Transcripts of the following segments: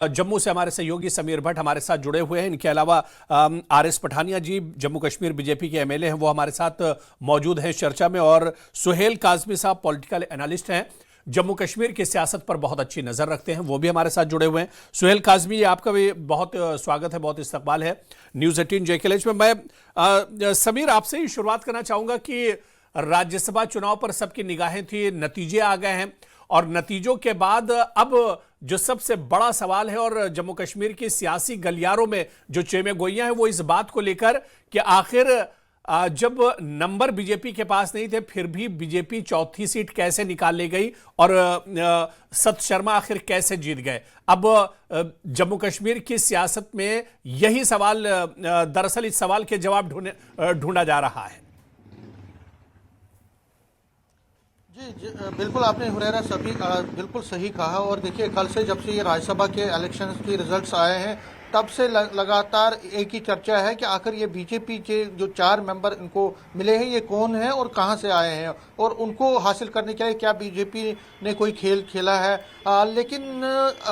जम्मू से हमारे सहयोगी समीर भट्ट हमारे साथ जुड़े हुए हैं। इनके अलावा आरएस पठानिया जी जम्मू कश्मीर बीजेपी के एमएलए हैं, वो हमारे साथ मौजूद हैं चर्चा में। और सुहेल काजमी साहब पॉलिटिकल एनालिस्ट हैं, जम्मू कश्मीर की सियासत पर बहुत अच्छी नजर रखते हैं, वो भी हमारे साथ जुड़े हुए हैं। सुहेल काजमी, आपका भी बहुत स्वागत है, बहुत इस्तकबाल है न्यूज़ 18 JKLH में। मैं समीर आपसे ही शुरुआत करना चाहूंगा कि राज्यसभा चुनाव पर सबकी निगाहें थी, नतीजे आ गए हैं और नतीजों के बाद अब जो सबसे बड़ा सवाल है और जम्मू कश्मीर की सियासी गलियारों में जो चेमेगोइयां हैं वो इस बात को लेकर कि आखिर जब नंबर बीजेपी के पास नहीं थे फिर भी बीजेपी चौथी सीट कैसे निकाल ले गई और सत शर्मा आखिर कैसे जीत गए। अब जम्मू कश्मीर की सियासत में यही सवाल, दरअसल इस सवाल के जवाब ढूंढा जा रहा है। जी, बिल्कुल आपने हुरैरा सभी बिल्कुल सही कहा। और देखिए, कल से जब से ये राज्यसभा के इलेक्शन की रिजल्ट्स आए हैं तब से लगातार एक ही चर्चा है कि आखिर ये बीजेपी के जो 4 मेंबर इनको मिले हैं ये कौन है और कहां से आए हैं और उनको हासिल करने के लिए क्या बीजेपी ने कोई खेल खेला है। लेकिन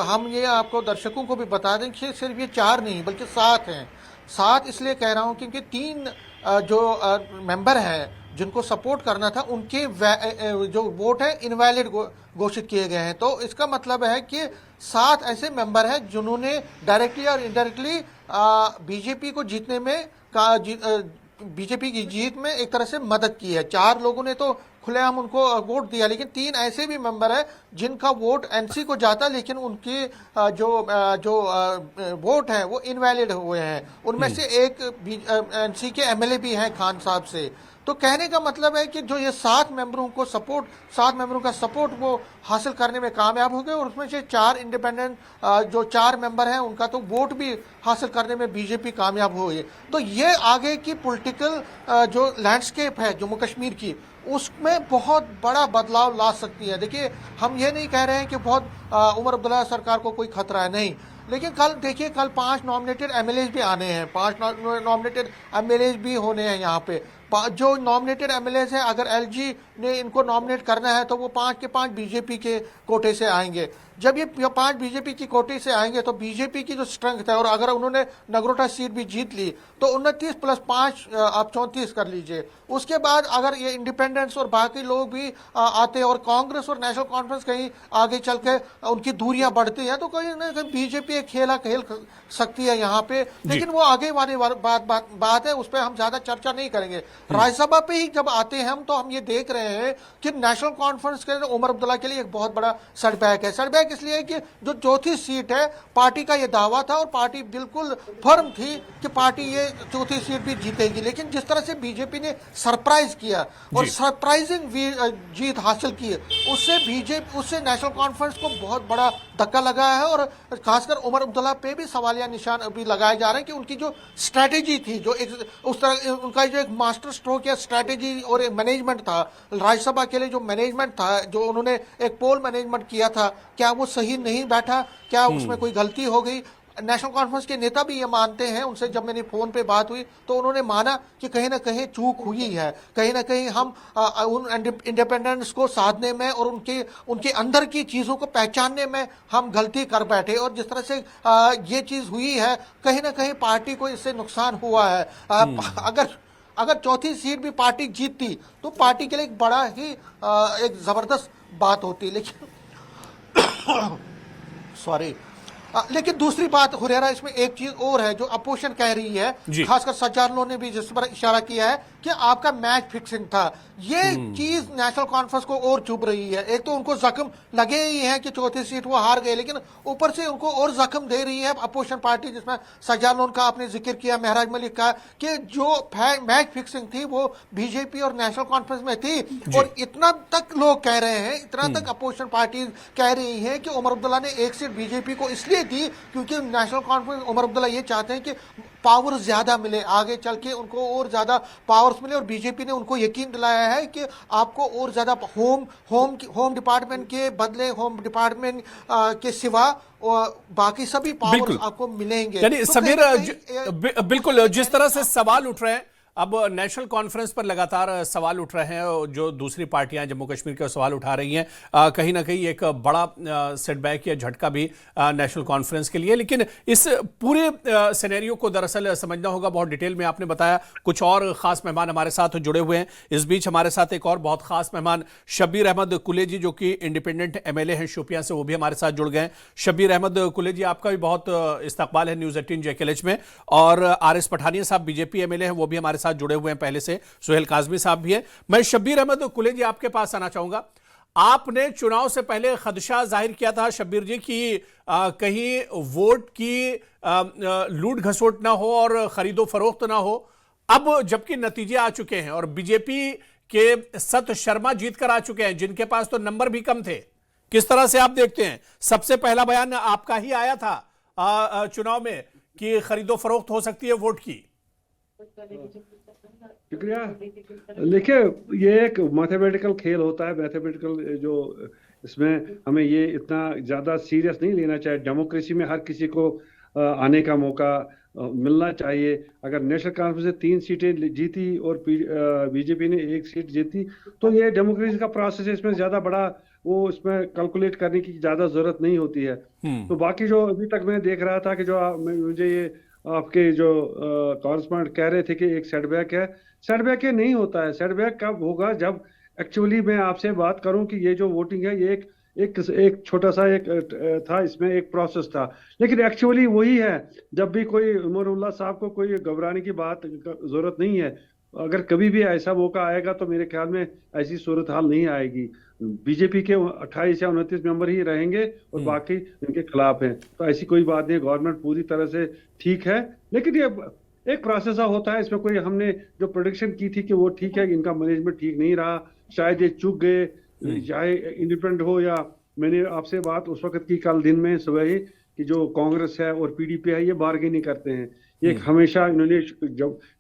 हम ये आपको दर्शकों को भी बता दें कि सिर्फ ये 4 नहीं बल्कि 7 हैं। 7 इसलिए कह रहा हूँ क्योंकि 3 जो मेंबर हैं जिनको सपोर्ट करना था उनके जो वोट है इनवैलिड घोषित किए गए हैं। तो इसका मतलब है कि 7 ऐसे मेंबर हैं जिन्होंने डायरेक्टली और इनडायरेक्टली बीजेपी को जीतने में बीजेपी की जीत में एक तरह से मदद की है। 4 लोगों ने तो खुलेआम उनको वोट दिया, लेकिन 3 ऐसे भी मेंबर हैं जिनका वोट एनसी को जाता लेकिन उनके जो वोट है वो इनवैलिड हुए हैं। उनमें से एक एनसी के एमएलए भी हैं खान साहब से। तो कहने का मतलब है कि जो ये 7 मेंबरों का सपोर्ट वो हासिल करने में कामयाब हो गए और उसमें से 4 इंडिपेंडेंट जो 4 मेंबर हैं उनका तो वोट भी हासिल करने में बीजेपी कामयाब हो गई। तो ये आगे की पॉलिटिकल जो लैंडस्केप है जम्मू कश्मीर की उसमें बहुत बड़ा बदलाव ला सकती है। देखिए, हम ये नहीं कह रहे हैं कि बहुत उमर अब्दुल्ला सरकार को कोई खतरा है, नहीं। लेकिन कल देखिए, कल 5 नॉमिनेटेड एमएलएज भी आने हैं, 5 नॉमिनेटेड एमएलएज भी होने हैं यहाँ पे। जो नॉमिनेटेड एमएलएज हैं, अगर एलजी ने इनको नॉमिनेट करना है तो वो 5 के 5 बीजेपी के कोटे से आएंगे। जब ये 5 बीजेपी की कोटे से आएंगे तो बीजेपी की जो स्ट्रेंथ है, और अगर उन्होंने नगरोटा सीट भी जीत ली तो 29 + 5 आप 34 कर लीजिए। उसके बाद अगर ये इंडिपेंडेंट्स और बाकी लोग भी आते हैं और कांग्रेस और नेशनल कॉन्फ्रेंस कहीं आगे चल के उनकी दूरियां बढ़ती हैं तो कहीं ना कहीं बीजेपी एक खेल सकती है यहाँ पे। लेकिन वो आगे वाली बात है, उस पर हम ज्यादा चर्चा नहीं करेंगे। राज्यसभा पे ही जब आते हैं हम तो हम ये देख रहे हैं कि नेशनल कॉन्फ्रेंस के उमर अब्दुल्ला के लिए एक बहुत बड़ा सेटबैक है। सेटबैक इसलिए कि जो चौथी सीट है, पार्टी का ये दावा था और पार्टी बिल्कुल फर्म थी कि पार्टी ये चौथी सीट भी जीतेगी। लेकिन जिस तरह से बीजेपी ने सरप्राइज किया और सरप्राइजिंग जीत हासिल की, उससे नेशनल कॉन्फ्रेंस को बहुत बड़ा धक्का लगा है। और खासकर उमर अब्दुल्ला पे भी सवालिया निशान अभी लगाए जा रहे हैं कि उनकी जो स्ट्रैटेजी थी, जो उस तरह उनका जो एक मास्टर स्ट्रोक या स्ट्रैटेजी और एक मैनेजमेंट था राज्यसभा के लिए, जो मैनेजमेंट था, जो उन्होंने एक पोल मैनेजमेंट किया था, क्या वो सही नहीं बैठा, क्या उसमें कोई गलती हो गई। नेशनल कॉन्फ्रेंस के नेता भी ये मानते हैं। उनसे जब मैंने फोन पे बात हुई तो उन्होंने माना कि कहीं ना कहीं चूक हुई है, कहीं ना कहीं हम उन इंडिपेंडेंस को साधने में और उनके अंदर की चीजों को पहचानने में हम गलती कर बैठे। और जिस तरह से ये चीज हुई है, कहीं ना कहीं पार्टी को इससे नुकसान हुआ है। अगर चौथी सीट भी पार्टी जीतती तो पार्टी के लिए एक बड़ा ही एक जबरदस्त बात होती। लेकिन सॉरी, लेकिन दूसरी बात हुरैरा, इसमें एक चीज और है जो अपोजिशन कह रही है, खासकर सज्जाद ने भी जिस पर इशारा किया है कि आपका मैच फिक्सिंग था। ये चीज नेशनल कॉन्फ्रेंस को और चुभ रही है। एक तो उनको जख्म लगे ही हैं कि चौथी सीट वो हार गए, लेकिन ऊपर से उनको और जख्म दे रही है अपोजिशन पार्टी, जिसमें सज्जाद का आपने जिक्र किया, महराज मलिक का, कि जो मैच फिक्सिंग थी वो बीजेपी और नेशनल कॉन्फ्रेंस में थी। और इतना तक लोग कह रहे हैं, इतना तक अपोजिशन पार्टी कह रही है कि उमर अब्दुल्ला ने एक सीट बीजेपी को इसलिए दी क्योंकि नेशनल कॉन्फ्रेंस, उमर अब्दुल्ला ये चाहते हैं कि पावर ज्यादा मिले, आगे चल के उनको और ज्यादा पावर्स मिले। और बीजेपी ने उनको यकीन दिलाया है कि आपको और ज्यादा होम डिपार्टमेंट के बदले, होम डिपार्टमेंट के सिवा और बाकी सभी पावर्स आपको मिलेंगे। यानी तो समीर, बिल्कुल जिस तरह से सवाल उठ रहे हैं अब नेशनल कॉन्फ्रेंस पर लगातार सवाल उठ रहे हैं और जो दूसरी पार्टियां जम्मू कश्मीर के सवाल उठा रही हैं, कहीं ना कहीं एक बड़ा सेटबैक या झटका भी नेशनल कॉन्फ्रेंस के लिए। लेकिन इस पूरे सिनेरियो को दरअसल समझना होगा बहुत डिटेल में। आपने बताया कुछ और खास मेहमान हमारे साथ जुड़े हुए हैं। इस बीच हमारे साथ एक और बहुत खास मेहमान शब्बीर अहमद कुलेजी, जो कि इंडिपेंडेंट एमएलए हैं शोपियां से, वो भी हमारे साथ जुड़ गए। शब्बीर अहमद कुलेजी, आपका भी बहुत इस्तकबाल है न्यूज़ 18 JKLH में। और आरएस पठानिया साहब बीजेपी एमएलए हैं, वो भी हमारे साथ जुड़े हुए हैं पहले से। सुहेल काजमी साहब भी हैं। मैं शब्बीर अहमद कुलेजी आपके पास आना चाहूंगा। आपने चुनाव से पहले खदशा जाहिर किया था शब्बीर जी कि कहीं वोट की लूट घसोट ना हो और खरीदो फरोख्त ना हो। अब जबकि नतीजे आ चुके हैं और बीजेपी के सत शर्मा जीत कर आ चुके हैं, जिनके पास तो नंबर भी कम थे, किस तरह से आप देखते हैं? सबसे पहला बयान आपका ही आया था चुनाव में कि खरीदो फरोख्त हो सकती है वोट की। शुक्रिया। देखिए, ये एक मैथमेटिकल खेल होता है, मैथमेटिकल जो इसमें हमें ये इतना ज़्यादा सीरियस नहीं लेना चाहिए। डेमोक्रेसी में हर किसी को आने का मौका मिलना चाहिए। अगर नेशनल कॉन्फ्रेंस से 3 सीटें जीती और बीजेपी ने 1 सीट जीती, तो ये डेमोक्रेसी का प्रोसेस है, इसमें ज़्यादा बड़ा वो इसमें कैलकुलेट करने की ज़्यादा ज़रूरत नहीं होती है। तो बाकी जो अभी तक मैं देख रहा था कि जो मुझे ये आपके जो कॉरेस्पॉन्डेंट कह रहे थे कि एक सेटबैक है, सेटबैक ये नहीं होता है। सेटबैक कब होगा? जब एक्चुअली मैं आपसे बात करूं कि ये जो वोटिंग है ये एक छोटा सा एक था, इसमें एक प्रोसेस था, लेकिन एक्चुअली वही है। जब भी कोई उमरुल्लाह साहब को कोई घबराने की बात जरूरत नहीं है। अगर कभी भी ऐसा मौका आएगा तो मेरे ख्याल में ऐसी सूरत हाल नहीं आएगी। बीजेपी के 28 या 29 मेंबर ही रहेंगे और बाकी इनके खिलाफ हैं, तो ऐसी कोई बात नहीं। गवर्नमेंट पूरी तरह से ठीक है, लेकिन ये एक प्रोसेस होता है। इसमें कोई हमने जो प्रोडिक्शन की थी कि वो ठीक है, इनका मैनेजमेंट ठीक नहीं रहा, शायद ये चूक गए, चाहे इंडिपेंडेंट हो या मैंने आपसे बात उस वक्त की कल दिन में सुबह ही कि जो कांग्रेस है और पीडीपी है ये बार्गेनिंग करते हैं। ये हमेशा इन्होंने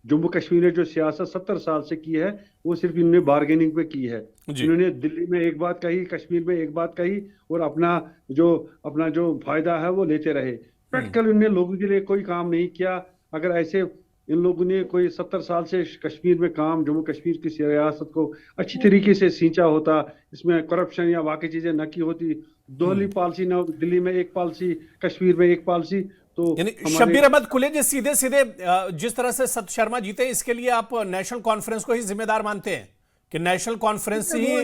जम्मू कश्मीर में जो सियासत 70 साल से की है वो सिर्फ इन्होंने बार्गेनिंग पे की है। इन्होंने दिल्ली में एक बात कही, कश्मीर में एक बात कही और अपना जो फायदा है वो लेते रहे। प्रैक्टिकल इन्होंने लोगों के लिए कोई काम नहीं किया। अगर ऐसे इन लोगों ने कोई 70 साल से कश्मीर में काम, जम्मू कश्मीर की सियासत को अच्छी तरीके से सींचा होता, इसमें करप्शन या बाकी चीजें न की होती, दोहली पॉलिसी न, दिल्ली में एक पॉलिसी, कश्मीर में एक पॉलिसी, तो शब्बीर अहमद कुलेजी सीधे सीधे जिस तरह से सत शर्मा जीते, इसके लिए आप नेशनल कॉन्फ्रेंस को ही जिम्मेदार मानते हैं कि नेशनल कॉन्फ्रेंस ही?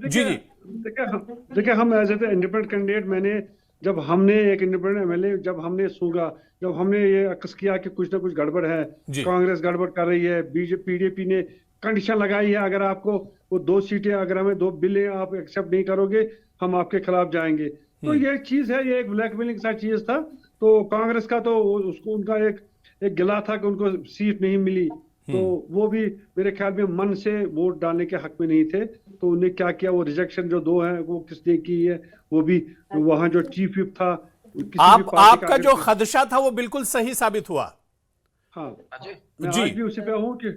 जी जी, देखिए हम एज ए इंडिपेंडेंट कैंडिडेट, जब हमने एक इंडिपेंडेंट एमएलए जब हमने सूंघा, जब हमने ये अक्स किया कि कुछ ना कुछ गड़बड़ है, कांग्रेस गड़बड़ कर रही है, बीजेपी पीडीपी ने कंडीशन लगाई है, अगर आपको वो 2 सीटें, अगर हमें 2 बिलें आप एक्सेप्ट नहीं करोगे हम आपके खिलाफ जाएंगे। तो ये चीज है, ये एक ब्लैकमेलिंग सा चीज था। तो कांग्रेस का तो उसको उनका एक गिला था कि उनको सीट नहीं मिली, तो वो भी मेरे ख्याल में मन से वोट डालने के हक में नहीं थे। तो उन्हें क्या किया, वो रिजेक्शन जो 2 है वो किसने की है, वो भी वहां जो चीफ विप था, आपका जो खदशा था वो बिल्कुल सही साबित हुआ। हाँ, मैं आज भी उसी पे हूँ कि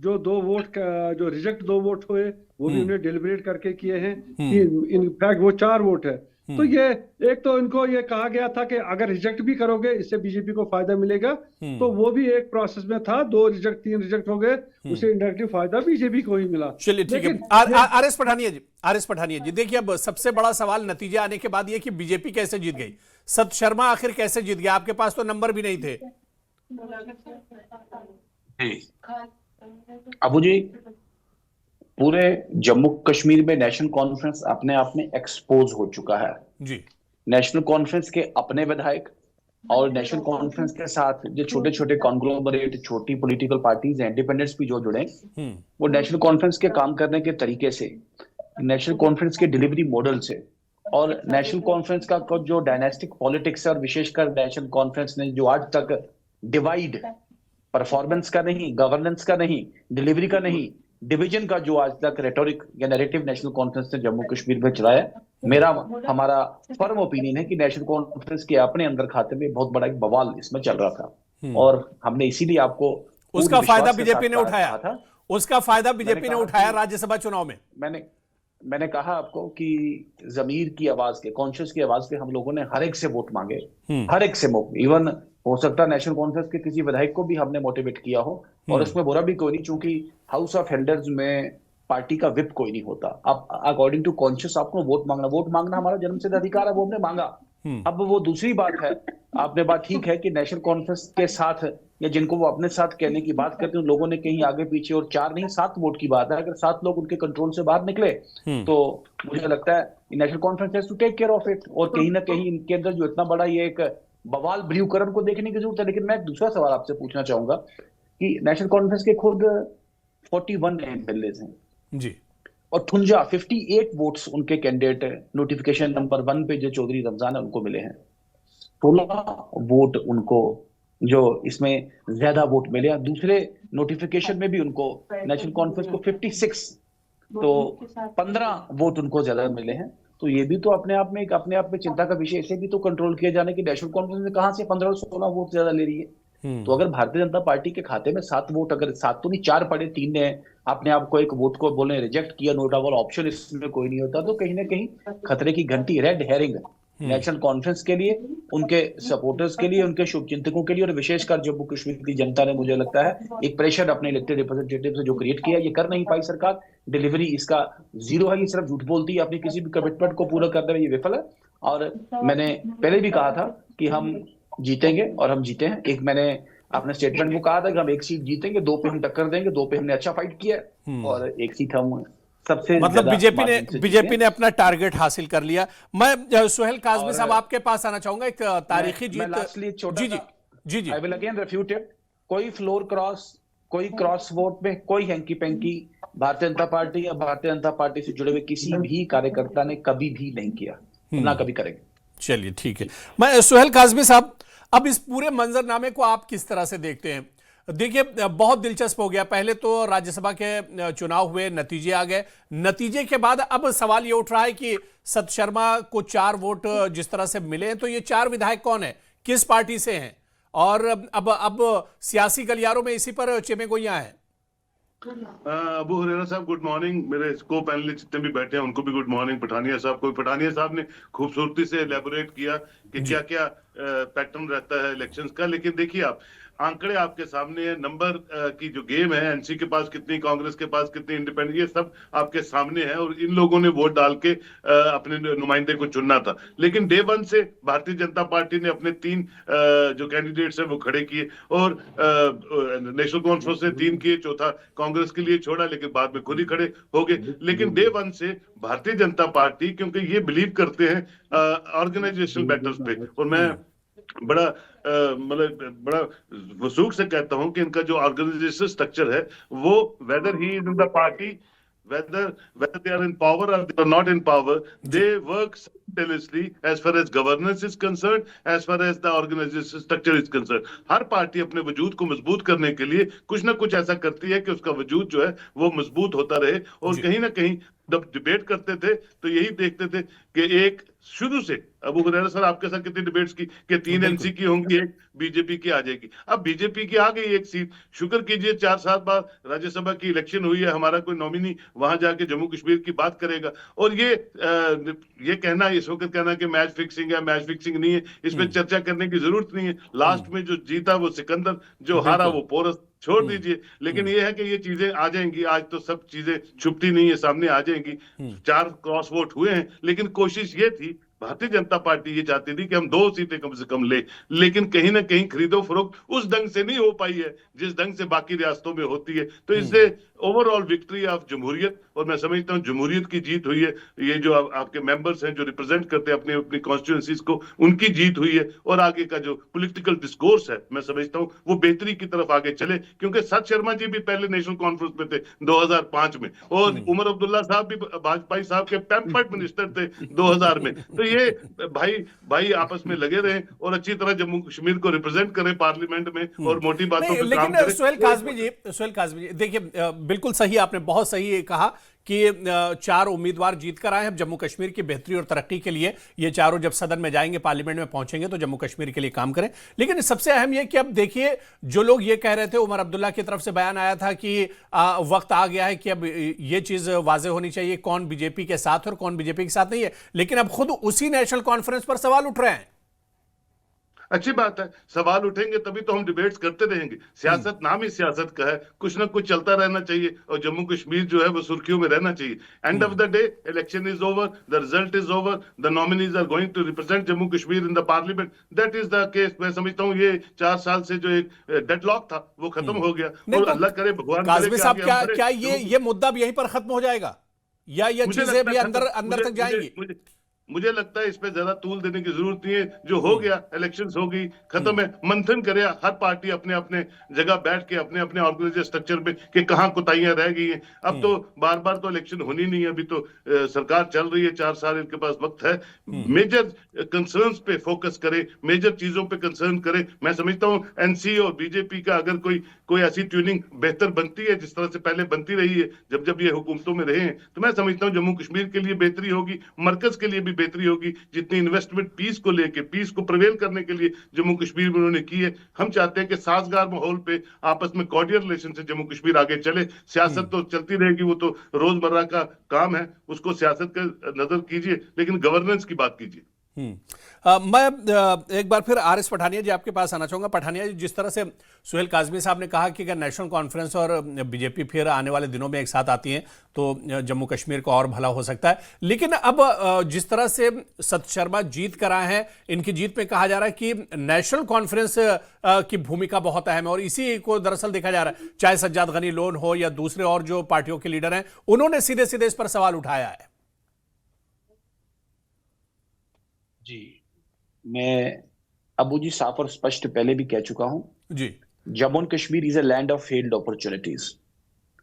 जो 2 वोट जो रिजेक्ट 2 वोट हुए वो भी उन्हें डिलिब्रेट करके किए हैं कि इनफैक्ट वो 4 वोट है। तो ये एक तो इनको ये कहा गया था कि अगर रिजेक्ट भी करोगे इससे बीजेपी को फायदा मिलेगा, तो वो भी एक प्रोसेस में था। 2 रिजेक्ट 3 रिजेक्ट हो गए, उससे इंडायरेक्टली फायदा बीजेपी को ही मिला। चलिए ठीक है। आरएस पठानिया जी, देखिए अब सबसे बड़ा सवाल नतीजे आने के बाद ये कि बीजेपी कैसे जीत गई, सत शर्मा आखिर कैसे जीत गया? आपके पास तो नंबर भी नहीं थे। अबू जी, पूरे जम्मू कश्मीर में नेशनल कॉन्फ्रेंस अपने आप में एक्सपोज हो चुका है जी। नेशनल कॉन्फ्रेंस के अपने विधायक और नेशनल कॉन्फ्रेंस के साथ जो छोटे छोटे कॉन्ग्लोमरेट, छोटी पॉलिटिकल पार्टीज, इंडिपेंडेंट्स भी जो जुड़े, वो नेशनल कॉन्फ्रेंस के काम करने के तरीके से, नेशनल कॉन्फ्रेंस के डिलीवरी मॉडल से और नेशनल कॉन्फ्रेंस का जो डायनेस्टिक पॉलिटिक्स है, और विशेषकर नेशनल कॉन्फ्रेंस ने जो आज तक डिवाइड, परफॉर्मेंस का नहीं, गवर्नेंस का नहीं, डिलीवरी का नहीं, डिवीजन का जो आज तक रेटोरिक या नैरेटिव नेशनल कॉन्फ्रेंस ने जम्मू कश्मीर में चलाया, हमारा फर्म ओपिनियन है कि नेशनल कॉन्फ्रेंस के अपने अंदर खाते में बहुत बड़ा एक बवाल इसमें चल रहा था और हमने इसीलिए आपको उसका फायदा बीजेपी ने उठाया था। उसका फायदा बीजेपी ने उठाया राज्यसभा चुनाव में। मैंने कहा आपको कि जमीर की आवाज के, कॉन्शियस की आवाज के हम लोगों ने हर एक से वोट मांगे, हर एक से, इवन हो सकता है नेशनल कॉन्फ्रेंस के किसी विधायक को भी हमने मोटिवेट किया हो, और उसमें बुरा भी कोई नहीं, क्योंकि हाउस ऑफ एल्डर्स में पार्टी का विप कोई नहीं होता। अब अकॉर्डिंग टू कॉन्शियस आपको वोट मांगना हमारा जन्मसिद्ध अधिकार है, वो हमने मांगा। अब वो दूसरी बात है, आपने बात ठीक है कि नेशनल कॉन्फ्रेंस के साथ या जिनको वो अपने साथ कहने की बात करते हैं, उन लोगों ने कहीं आगे पीछे, और 4 नहीं 7 वोट की बात है, अगर 7 लोग उनके कंट्रोल से बाहर निकले तो मुझे लगता है National Conference has to take care of it. और कहीं ना कहीं इनके अंदर जो इतना बड़ा ये एक बवाल ब्रू करन को देखने की जरूरत है। लेकिन मैं एक दूसरा सवाल आपसे पूछना चाहूंगा कि नेशनल कॉन्फ्रेंस के खुद 41 एमएलए हैं जी, और 58 वोट्स उनके कैंडिडेट नोटिफिकेशन नंबर 1 पे जो चौधरी रमजान है उनको मिले हैं। 16 वोट उनको जो इसमें ज्यादा वोट मिले हैं। दूसरे नोटिफिकेशन में भी उनको नेशनल कॉन्फ्रेंस को 56, तो 15 वोट उनको ज्यादा मिले हैं। तो ये भी तो अपने आप में चिंता का विषय। इसे भी तो कंट्रोल किया जाने की नेशनल कॉन्फ्रेंस में कहां से 15 और 16 वोट ज्यादा ले रही है। तो अगर भारतीय जनता पार्टी के खाते में 7 वोट, अगर 7 तो नहीं 4 पड़े, 3 ने अपने आप को एक वोट को बोले रिजेक्ट किया, नो डाबल ऑप्शन इसमें कोई नहीं होता, तो कहीं ना कहीं खतरे की घंटी, रेड हेरिंग नेशनल कॉन्फ्रेंस के लिए, उनके सपोर्टर्स के लिए, उनके शुभचिंतकों के लिए, और विशेषकर जम्मू कश्मीर की जनता ने, मुझे लगता है, एक प्रेशर अपने इलेक्टेड रिप्रेजेंटेटिव से जो क्रिएट किया, ये कर नहीं पाई सरकार। डिलीवरी इसका 0 है, ये सिर्फ झूठ बोलती है, अपनी किसी भी कमिटमेंट को पूरा करने में ये विफल है। और मैंने पहले भी कहा था कि हम जीतेंगे, और हम जीते हैं। एक मैंने अपने स्टेटमेंट में कहा था कि हम 1 सीट जीतेंगे, 2 पे हम टक्कर देंगे, 2 पे हमने अच्छा फाइट किया, और 1 सीट हम सबसे मतलब बीजेपी ने अपना टारगेट हासिल कर लिया। मैं सुहेल काज़मी साहब आपके पास आना चाहूंगा। एक तारीखी जीत। जी I will again refute it. कोई फ्लोर क्रॉस, कोई क्रॉस वोट में, कोई हैंकी पैंकी भारतीय जनता पार्टी या भारतीय जनता पार्टी से जुड़े हुए किसी भी कार्यकर्ता ने कभी भी नहीं किया, ना कभी करेंगे। चलिए ठीक है। मैं सुहेल काज़मी साहब, अब इस पूरे मंजरनामे को आप किस तरह से देखते हैं? देखिए, बहुत दिलचस्प हो गया। पहले तो राज्यसभा के चुनाव हुए, नतीजे आ गए। नतीजे के बाद अब सवाल ये उठ रहा है कि सत शर्मा को 4 वोट जिस तरह से मिले हैं, तो ये 4 विधायक कौन है, किस पार्टी से हैं? और अब सियासी गलियारों में इसी पर चेमेगोइयां हैं। अबू हुरैरा साहब गुड मॉर्निंग। मेरे को पैनलिस्ट जितने भी बैठे हैं उनको भी गुड मॉर्निंग। पठानिया साहब को, पठानिया साहब ने खूबसूरती से एलेबोरेट किया कि क्या क्या पैटर्न रहता है इलेक्शंस का। लेकिन देखिए, आप आंकड़े आपके सामने है, नंबर की जो गेम है, एनसी के पास कितनी, कांग्रेस के पास कितनी, इंडिपेंडेंट, ये सब आपके सामने है। और इन लोगों ने वोट डाल के अपने नुमाइंदे को चुनना था। लेकिन डे 1 से भारतीय जनता पार्टी ने अपने 3 जो कैंडिडेट्स हैं वो खड़े किए, और नेशनल कॉन्फ्रेंस से 3 किए, चौथा कांग्रेस के लिए छोड़ा, लेकिन बाद में खुद ही खड़े हो गए। लेकिन डे 1 से भारतीय जनता पार्टी, क्योंकि ये बिलीव करते हैं ऑर्गेनाइजेशनल मैटर्स पे, और मैं बड़ा मतलब बड़ा वसूख से कहता हूं कि इनका जो ऑर्गेनाइजेशन स्ट्रक्चर है, वो weather he is in the party, whether they are in power or they are not in power, they work simultaneously as far as governance is concerned, as far as the organization structure is concerned. Her party अपने वजूद को मजबूत करने के लिए कुछ ना कुछ ऐसा करती है कि उसका वजूद जो है वो मजबूत होता रहे। और कहीं ना कहीं जब डिबेट करते थे तो यही देखते थे कि एक शुरू से, अबू हुरैरा सर आपके साथ कितनी डिबेट्स की कि 3 एनसी की होंगी, एक बीजेपी की आ जाएगी। अब बीजेपी की आ गई 1 सीट। शुक्र कीजिए 4-7 बार राज्यसभा की इलेक्शन हुई है, हमारा कोई नॉमिनी वहां जाके जम्मू कश्मीर की बात करेगा। और ये कहना, इस वक्त कहना कि मैच फिक्सिंग है, मैच फिक्सिंग नहीं है, इस पर चर्चा करने की जरूरत नहीं है। लास्ट में जो जीता वो सिकंदर, जो हारा वो पोरस, छोड़ दीजिए। लेकिन ये है कि ये चीजें आ जाएंगी, आज तो सब चीजें छुपती नहीं है, सामने आ जाएंगी। 4 क्रॉस वोट हुए हैं, लेकिन कोशिश ये थी, भारतीय जनता पार्टी ये चाहती थी कि हम 2 सीटें कम से कम ले। लेकिन कहीं ना कहीं खरीदो फरोख्त उस ढंग से नहीं हो पाई है जिस ढंग से बाकी रियासतों में होती है। तो इससे ओवरऑल विक्ट्री ऑफ जमहूरियत, और मैं समझता हूं जमहूरियत की जीत हुई है। ये जो आपके मेंबर्स हैं जो रिप्रेजेंट करते हैं अपनी अपनी कॉन्स्टिट्यूएंसीज को, उनकी जीत हुई है। और आगे का जो पॉलिटिकल डिस्कोर्स है, मैं समझता हूं वो बेहतरी की तरफ आगे चले। क्योंकि सत शर्मा जी भी पहले नेशनल कॉन्फ्रेंस में थे 2005 में, और उमर अब्दुल्ला साहब भी वाजपेयी साहब के पैम्पर्ड मिनिस्टर थे 2000 में। तो ये भाई आपस में लगे रहे और अच्छी तरह जम्मू कश्मीर को रिप्रेजेंट करें पार्लियामेंट में, और मोटी बातों पे काम करें। सुहेल काज़मी जी, देखिए, बिल्कुल सही, आपने बहुत सही कहा कि 4 उम्मीदवार जीत कर आए हैं जम्मू कश्मीर की बेहतरी और तरक्की के लिए। ये चारों जब सदन में जाएंगे, पार्लियामेंट में पहुंचेंगे, तो जम्मू कश्मीर के लिए काम करें। लेकिन सबसे अहम यह कि अब देखिए, जो लोग ये कह रहे थे, उमर अब्दुल्ला की तरफ से बयान आया था कि वक्त आ गया है कि अब ये चीज वाजे होनी चाहिए कौन बीजेपी के साथ है और कौन बीजेपी के साथ नहीं है। लेकिन अब खुद उसी नेशनल कॉन्फ्रेंस पर सवाल उठ रहे हैं। अच्छी बात है, सवाल उठेंगे तभी तो हम डिबेट्स करते रहेंगे। सियासत नाम ही सियासत का है, कुछ ना कुछ चलता रहना चाहिए और जम्मू कश्मीर जो है वो सुर्खियों में रहना चाहिए। End of the day election is over, the result is over, the nominees are going to represent Jammu Kashmir in the parliament. That is the case. मैं समझता हूँ ये 4 साल से जो एक डेडलॉक था वो खत्म हो गया, नहीं और तो अल्लाह करे, भगवान करे काज़मी कि साहब, आगे क्या हम बढ़े। क्या ये मुद्दा भी यहीं पर खत्म हो जाएगा, या ये मुझे चीजें लगता भी है अंदर अंदर तक जाएंगी? मुझे लगता है इस पे ज्यादा तूल देने की जरूरत नहीं है। जो हो गया, इलेक्शंस हो गई, खत्म है। मंथन करे हर पार्टी अपने अपने जगह बैठ के, अपने अपने ऑर्गेनाइजेशन स्ट्रक्चर में, कि कहाँ कोताहियां रह गई हैं। अब तो बार बार तो इलेक्शन होनी नहीं है, अभी तो सरकार चल रही है, 4 साल इनके पास वक्त है। मेजर कंसर्न्स पे फोकस करे, मेजर चीजों पे कंसर्न करे। मैं समझता हूँ एनसी और बीजेपी का अगर कोई ऐसी ट्यूनिंग बेहतर बनती है जिस तरह से पहले बनती रही है जब जब ये हुकूमतों में रहे हैं, तो मैं समझता हूँ जम्मू कश्मीर के लिए बेहतरी होगी, मरकज के लिए भी बेहतरी होगी। जितनी इन्वेस्टमेंट पीस को लेके, पीस को प्रिवेल करने के लिए जम्मू कश्मीर में उन्होंने की है, हम चाहते हैं कि साजगार माहौल पे आपस में कॉर्डियल रिलेशन से जम्मू कश्मीर आगे चले। सियासत तो चलती रहेगी, वो तो रोजमर्रा का काम है, उसको सियासत का नजर कीजिए, लेकिन गवर्नेंस की बात कीजिए। मैं एक बार फिर आर एस पठानिया जी आपके पास आना चाहूंगा। पठानिया जी, जिस तरह से सुहेल काज़मी साहब ने कहा कि अगर नेशनल कॉन्फ्रेंस और बीजेपी फिर आने वाले दिनों में एक साथ आती हैं तो जम्मू कश्मीर का और भला हो सकता है, लेकिन अब जिस तरह से सत शर्मा जीत कर आए हैं, इनकी जीत में कहा जा रहा है कि नेशनल कॉन्फ्रेंस की भूमिका बहुत अहम है, और इसी को दरअसल देखा जा रहा है, चाहे सज्जाद गनी लोन हो या दूसरे और जो पार्टियों के लीडर हैं, उन्होंने सीधे सीधे इस पर सवाल उठाया है। जी, मैं अबू जी साफ और स्पष्ट पहले भी कह चुका हूं जी, Jammu and Kashmir is a land of failed opportunities.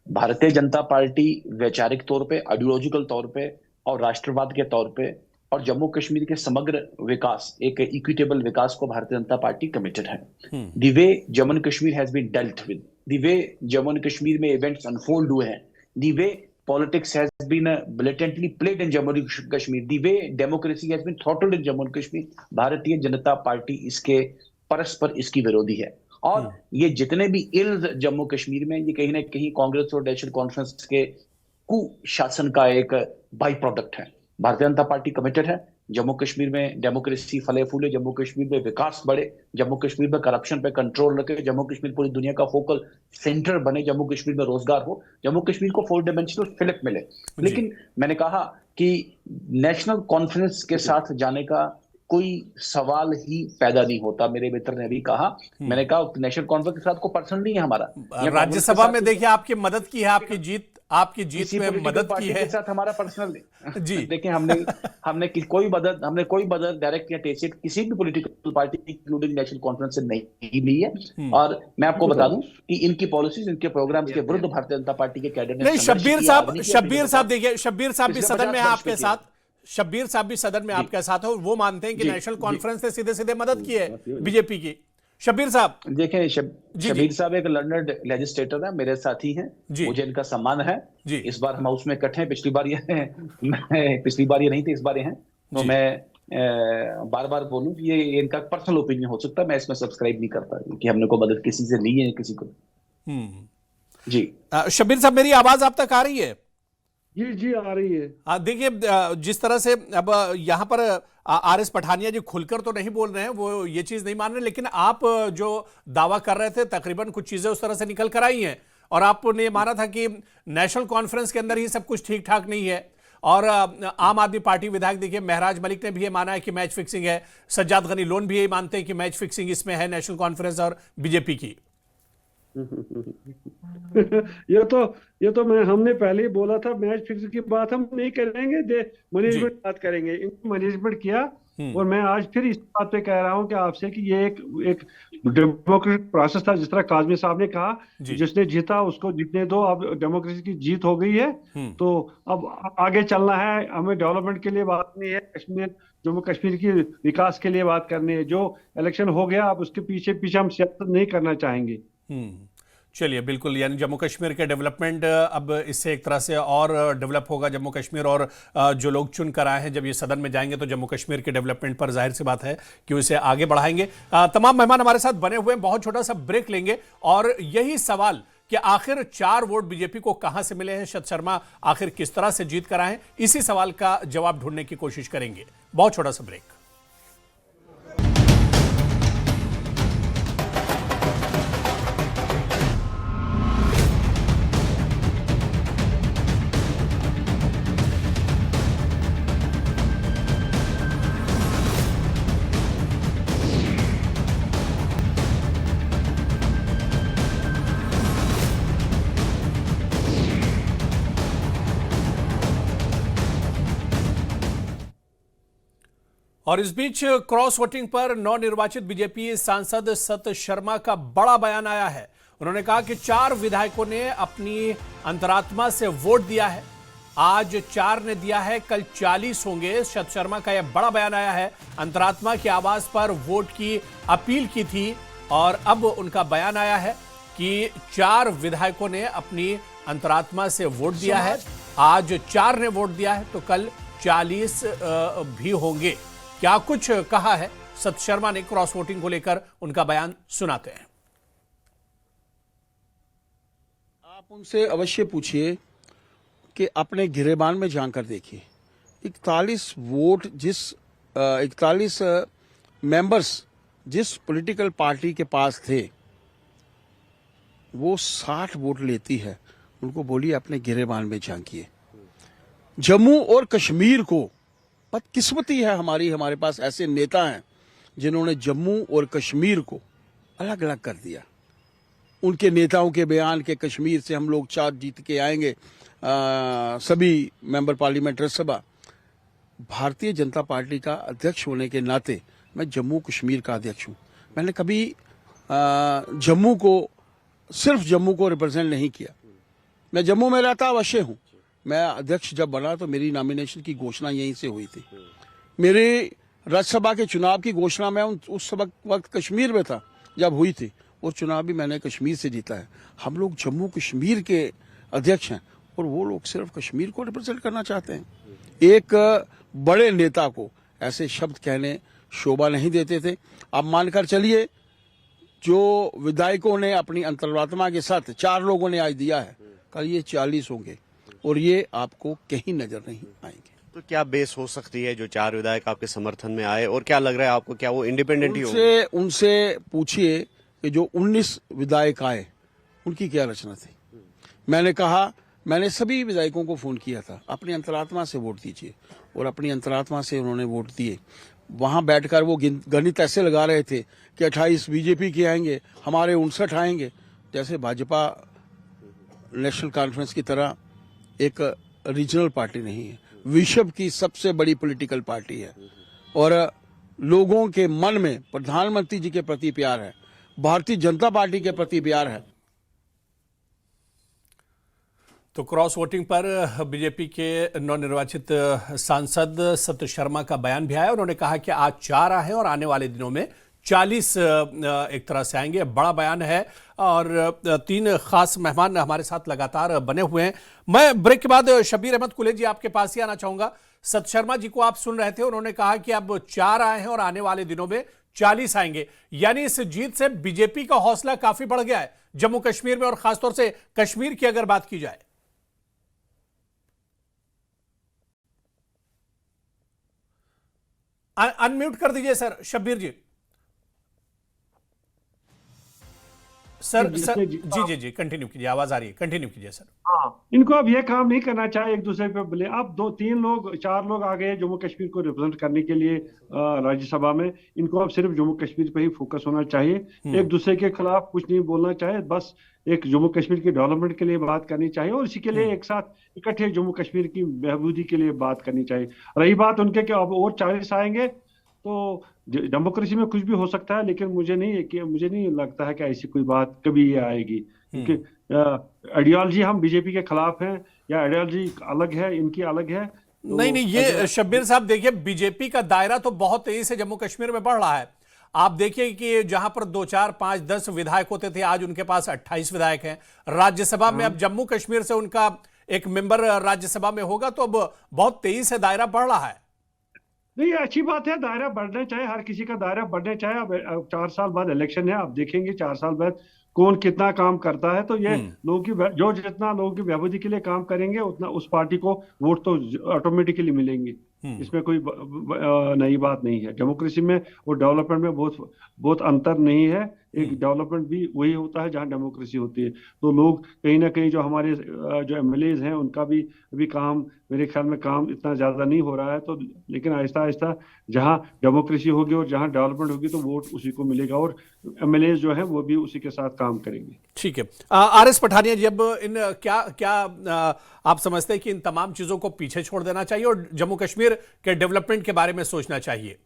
Bharatiya Janata party वैचारिक तौर पे, आइडियोलॉजिकल तौर पे और राष्ट्रवाद के तौर पे और जम्मू कश्मीर के समग्र विकास, एक इक्विटेबल विकास को भारतीय जनता पार्टी कमिटेड है। The way Jammu and Kashmir has been dealt with, the way Jammu and Kashmir में इवेंट्स अनफोल्ड हुए हैं, the way politics has been blatantly played in Jammu and Kashmir, the way democracy has been throttled in Jammu and Kashmir, भारतीय Janata party इसके परस्पर इसकी विरोधी है। और ये जितने भी इल्ज जम्मू कश्मीर में, ये कहीं ना कहीं कांग्रेस और नेशनल कॉन्फ्रेंस के कुशासन का एक बाई प्रोडक्ट है। भारतीय जनता पार्टी कमिटेड है जम्मू कश्मीर में डेमोक्रेसी फले फूले, जम्मू कश्मीर में विकास बढ़े, जम्मू कश्मीर में करप्शन पे कंट्रोल रखे, जम्मू कश्मीर पूरी दुनिया का फोकल सेंटर बने, जम्मू कश्मीर में रोजगार हो, जम्मू कश्मीर को 4 डायमेंशनल फिलिप मिले। लेकिन मैंने कहा कि नेशनल कॉन्फ्रेंस के साथ जाने का कोई सवाल ही पैदा नहीं होता। मेरे मित्र ने भी कहा, मैंने कहा नेशनल कॉन्फ्रेंस के साथ को पर्सनल नहीं है हमारा। राज्यसभा में देखिए आपकी मदद की है, आपकी जीत में मदद की है, के साथ हमारा पर्सनल जी। देखिए हमने कोई मदद डायरेक्ट या टेसिट किसी भी political party including national conference से नहीं ली है। और मैं आपको बता दूं कि इनकी पॉलिसीज, इनके प्रोग्राम्स के विरुद्ध भारतीय जनता पार्टी के कैडर ने नहीं, शब्बीर साहब देखिए, शब्बीर साहब भी सदन में आपके साथ, शब्बीर साहब भी सदन में आपके साथ है, वो मानते हैं कि नेशनल कॉन्फ्रेंस ने सीधे सीधे मदद की है बीजेपी की। शब्बीर साहब देखें, शब्बीर साहब एक लर्नड लेजिस्लेटर है, मेरे साथी हैं, मुझे इनका सम्मान है। इस बार हम हाउस में इकट्ठे हैं, पिछली बार ये नहीं थे, इस बार ये हैं। तो मैं बार बार बोलूं कि ये इनका पर्सनल ओपिनियन हो सकता है, मैं इसमें सब्सक्राइब नहीं करता कि हमने को मदद किसी से ली है किसी को। जी शब्बीर साहब, मेरी आवाज आप तक आ रही है? जी आ रही है। देखिए, जिस तरह से अब यहाँ पर आर एस पठानिया जी खुलकर तो नहीं बोल रहे हैं, वो ये चीज नहीं मान रहे, लेकिन आप जो दावा कर रहे थे तकरीबन कुछ चीजें उस तरह से निकल कर आई हैं, और आपने ये माना था कि नेशनल कॉन्फ्रेंस के अंदर ही सब कुछ ठीक ठाक नहीं है। और आम आदमी पार्टी विधायक देखिए महराज मलिक ने भी ये माना है कि मैच फिक्सिंग है, सज्जाद गनी लोन भी यही मानते हैं कि मैच फिक्सिंग इसमें है नेशनल कॉन्फ्रेंस और बीजेपी की। ये तो हमने पहले ही बोला था, मैच फिक्स की बात हम नहीं करेंगे, मैनेजमेंट बात करेंगे। इनको मैनेजमेंट किया, और मैं आज फिर इस बात पे कह रहा हूं कि आपसे कि ये एक डेमोक्रेटिक प्रोसेस था, जिस तरह काज़मी साहब ने कहा, जिसने जीता उसको जीतने दो, अब डेमोक्रेसी की जीत हो गई है, तो अब आगे चलना है। हमें डेवलपमेंट के लिए बात नहीं है, जम्मू कश्मीर की विकास के लिए बात करनी है। जो इलेक्शन हो गया, अब उसके पीछे हम सियासत नहीं करना चाहेंगे। चलिए, बिल्कुल, यानी जम्मू कश्मीर के डेवलपमेंट अब इससे एक तरह से और डेवलप होगा जम्मू कश्मीर, और जो लोग चुन कर आए हैं जब ये सदन में जाएंगे तो जम्मू कश्मीर के डेवलपमेंट पर जाहिर सी बात है कि उसे आगे बढ़ाएंगे। तमाम मेहमान हमारे साथ बने हुए हैं, बहुत छोटा सा ब्रेक लेंगे, और यही सवाल कि आखिर 4 वोट बीजेपी को कहां से मिले हैं, सत शर्मा आखिर किस तरह से जीत कर आए हैं, इसी सवाल का जवाब ढूंढने की कोशिश करेंगे। बहुत छोटा सा ब्रेक। और इस बीच क्रॉस वोटिंग पर नवनिर्वाचित बीजेपी सांसद सत शर्मा का बड़ा बयान आया है। उन्होंने कहा कि 4 विधायकों ने अपनी अंतरात्मा से वोट दिया है। आज 4 ने दिया है, कल 40 होंगे। सत शर्मा का यह बड़ा बयान आया है। अंतरात्मा की आवाज पर वोट की अपील की थी और अब उनका बयान आया है कि 4 विधायकों ने अपनी अंतरात्मा से वोट दिया है। आज 4 ने वोट दिया है तो कल 40 भी होंगे। क्या कुछ कहा है सत शर्मा ने क्रॉस वोटिंग को लेकर, उनका बयान सुनाते हैं। आप उनसे अवश्य पूछिए कि अपने गिरेबान में जानकर देखिए 41 वोट, जिस 41 मेंबर्स जिस पॉलिटिकल पार्टी के पास थे वो 60 वोट लेती है। उनको बोलिए अपने गिरेबान में झांकिए। जम्मू और कश्मीर को बदकिस्मती है हमारे पास ऐसे नेता हैं जिन्होंने जम्मू और कश्मीर को अलग अलग कर दिया। उनके नेताओं के बयान के कश्मीर से हम लोग 4 जीत के आएंगे, सभी मेंबर पार्लियामेंट राज्यसभा। भारतीय जनता पार्टी का अध्यक्ष होने के नाते मैं जम्मू कश्मीर का अध्यक्ष हूं। मैंने कभी जम्मू को, सिर्फ जम्मू को रिप्रेजेंट नहीं किया। मैं जम्मू में रहता अवश्य हूं। मैं अध्यक्ष जब बना तो मेरी नॉमिनेशन की घोषणा यहीं से हुई थी। मेरी राज्यसभा के चुनाव की घोषणा मैं उस वक्त कश्मीर में था जब हुई थी, और चुनाव भी मैंने कश्मीर से जीता है। हम लोग जम्मू कश्मीर के अध्यक्ष हैं और वो लोग सिर्फ कश्मीर को रिप्रेजेंट करना चाहते हैं। एक बड़े नेता को ऐसे शब्द कहने शोभा नहीं देते थे। आप मानकर चलिए जो विधायकों ने अपनी अंतरात्मा के साथ 4 लोगों ने आज दिया है, कल ये 40 होंगे और ये आपको कहीं नजर नहीं आएंगे। तो क्या बेस हो सकती है जो 4 विधायक आपके समर्थन में आए, और क्या लग रहा है आपको, क्या वो इंडिपेंडेंट ही होंगे? उनसे पूछिए कि जो 19 विधायक आए उनकी क्या रचना थी। मैंने कहा, मैंने सभी विधायकों को फोन किया था, अपनी अंतरात्मा से वोट दीजिए, और अपनी अंतरात्मा से उन्होंने वोट दिए। वहां बैठकर वो गणित ऐसे लगा रहे थे कि 28 बीजेपी के आएंगे, हमारे 59 आएंगे, जैसे भाजपा नेशनल कॉन्फ्रेंस की तरह एक रीजनल पार्टी नहीं है, विश्व की सबसे बड़ी पॉलिटिकल पार्टी है। और लोगों के मन में प्रधानमंत्री जी के प्रति प्यार है, भारतीय जनता पार्टी के प्रति प्यार है। तो क्रॉस वोटिंग पर बीजेपी के नवनिर्वाचित सांसद सत शर्मा का बयान भी आया। उन्होंने कहा कि आज 4 आए और आने वाले दिनों में 40 एक तरह से आएंगे। बड़ा बयान है और 3 खास मेहमान हमारे साथ लगातार बने हुए हैं। मैं ब्रेक के बाद शब्बीर अहमद कुले जी आपके पास ही आना चाहूंगा। सत शर्मा जी को आप सुन रहे थे, उन्होंने कहा कि अब 4 आए हैं और आने वाले दिनों में 40 आएंगे। यानी इस जीत से बीजेपी का हौसला काफी बढ़ गया है जम्मू कश्मीर में, और खासतौर से कश्मीर की अगर बात की जाए। अनम्यूट कर दीजिए सर, शब्बीर जी। सर जी कंटिन्यू कीजिए, आवाज आ रही है, कंटिन्यू कीजिए सर। हाँ, इनको अब ये काम नहीं करना चाहिए एक दूसरे पे बोले। अब 2-3 लोग 4 लोग आ गए जम्मू कश्मीर को रिप्रेजेंट करने के लिए राज्यसभा में। इनको अब सिर्फ जम्मू कश्मीर पे ही फोकस होना चाहिए। एक दूसरे के खिलाफ कुछ नहीं बोलना चाहिए, बस एक जम्मू कश्मीर की डेवलपमेंट के लिए बात करनी चाहिए और इसी के लिए एक साथ इकट्ठे जम्मू कश्मीर की बहबूदी के लिए बात करनी चाहिए। रही बात उनके कि अब और 40 आएंगे तो डेमोक्रेसी में कुछ भी हो सकता है, लेकिन मुझे नहीं लगता है कि ऐसी कोई बात कभी ये आएगी, क्योंकि आइडियोलॉजी हम बीजेपी के खिलाफ हैं या आइडियोलॉजी अलग है, इनकी अलग है। तो नहीं, ये शब्बीर साहब देखिए, बीजेपी का दायरा तो बहुत तेजी से जम्मू कश्मीर में बढ़ रहा है। आप देखिए कि जहां पर 2, 4, 5, 10 विधायक होते थे, आज उनके पास 28 विधायक हैं राज्यसभा में। अब जम्मू कश्मीर से उनका एक मेंबर राज्यसभा में होगा, तो अब बहुत तेजी से दायरा बढ़ रहा है। नहीं, अच्छी बात है, दायरा बढ़ना चाहिए, हर किसी का दायरा बढ़ना चाहिए। अब 4 साल बाद इलेक्शन है, आप देखेंगे 4 साल बाद कौन कितना काम करता है। तो ये लोगों की जितना लोगों की बहबूदी के लिए काम करेंगे उतना उस पार्टी को वोट तो ऑटोमेटिकली मिलेंगे। इसमें कोई नई बात नहीं है। डेमोक्रेसी में और डेवलपमेंट में बहुत अंतर नहीं है। एक डेवलपमेंट भी वही होता है जहां डेमोक्रेसी होती है। तो लोग कहीं ना कहीं जो हमारे जो एमएलएज हैं उनका भी अभी काम, मेरे ख्याल में काम इतना ज्यादा नहीं हो रहा है। तो लेकिन आहिस्ता आहिस्ता जहां डेमोक्रेसी होगी और जहां डेवलपमेंट होगी तो वोट उसी को मिलेगा और एमएलएज जो है वो भी उसी के साथ काम करेंगे। ठीक है, आरएस पठानिया जी, अब इन क्या आप समझते हैं कि इन तमाम चीजों को पीछे छोड़ देना चाहिए और जम्मू कश्मीर के डेवलपमेंट के बारे में सोचना चाहिए?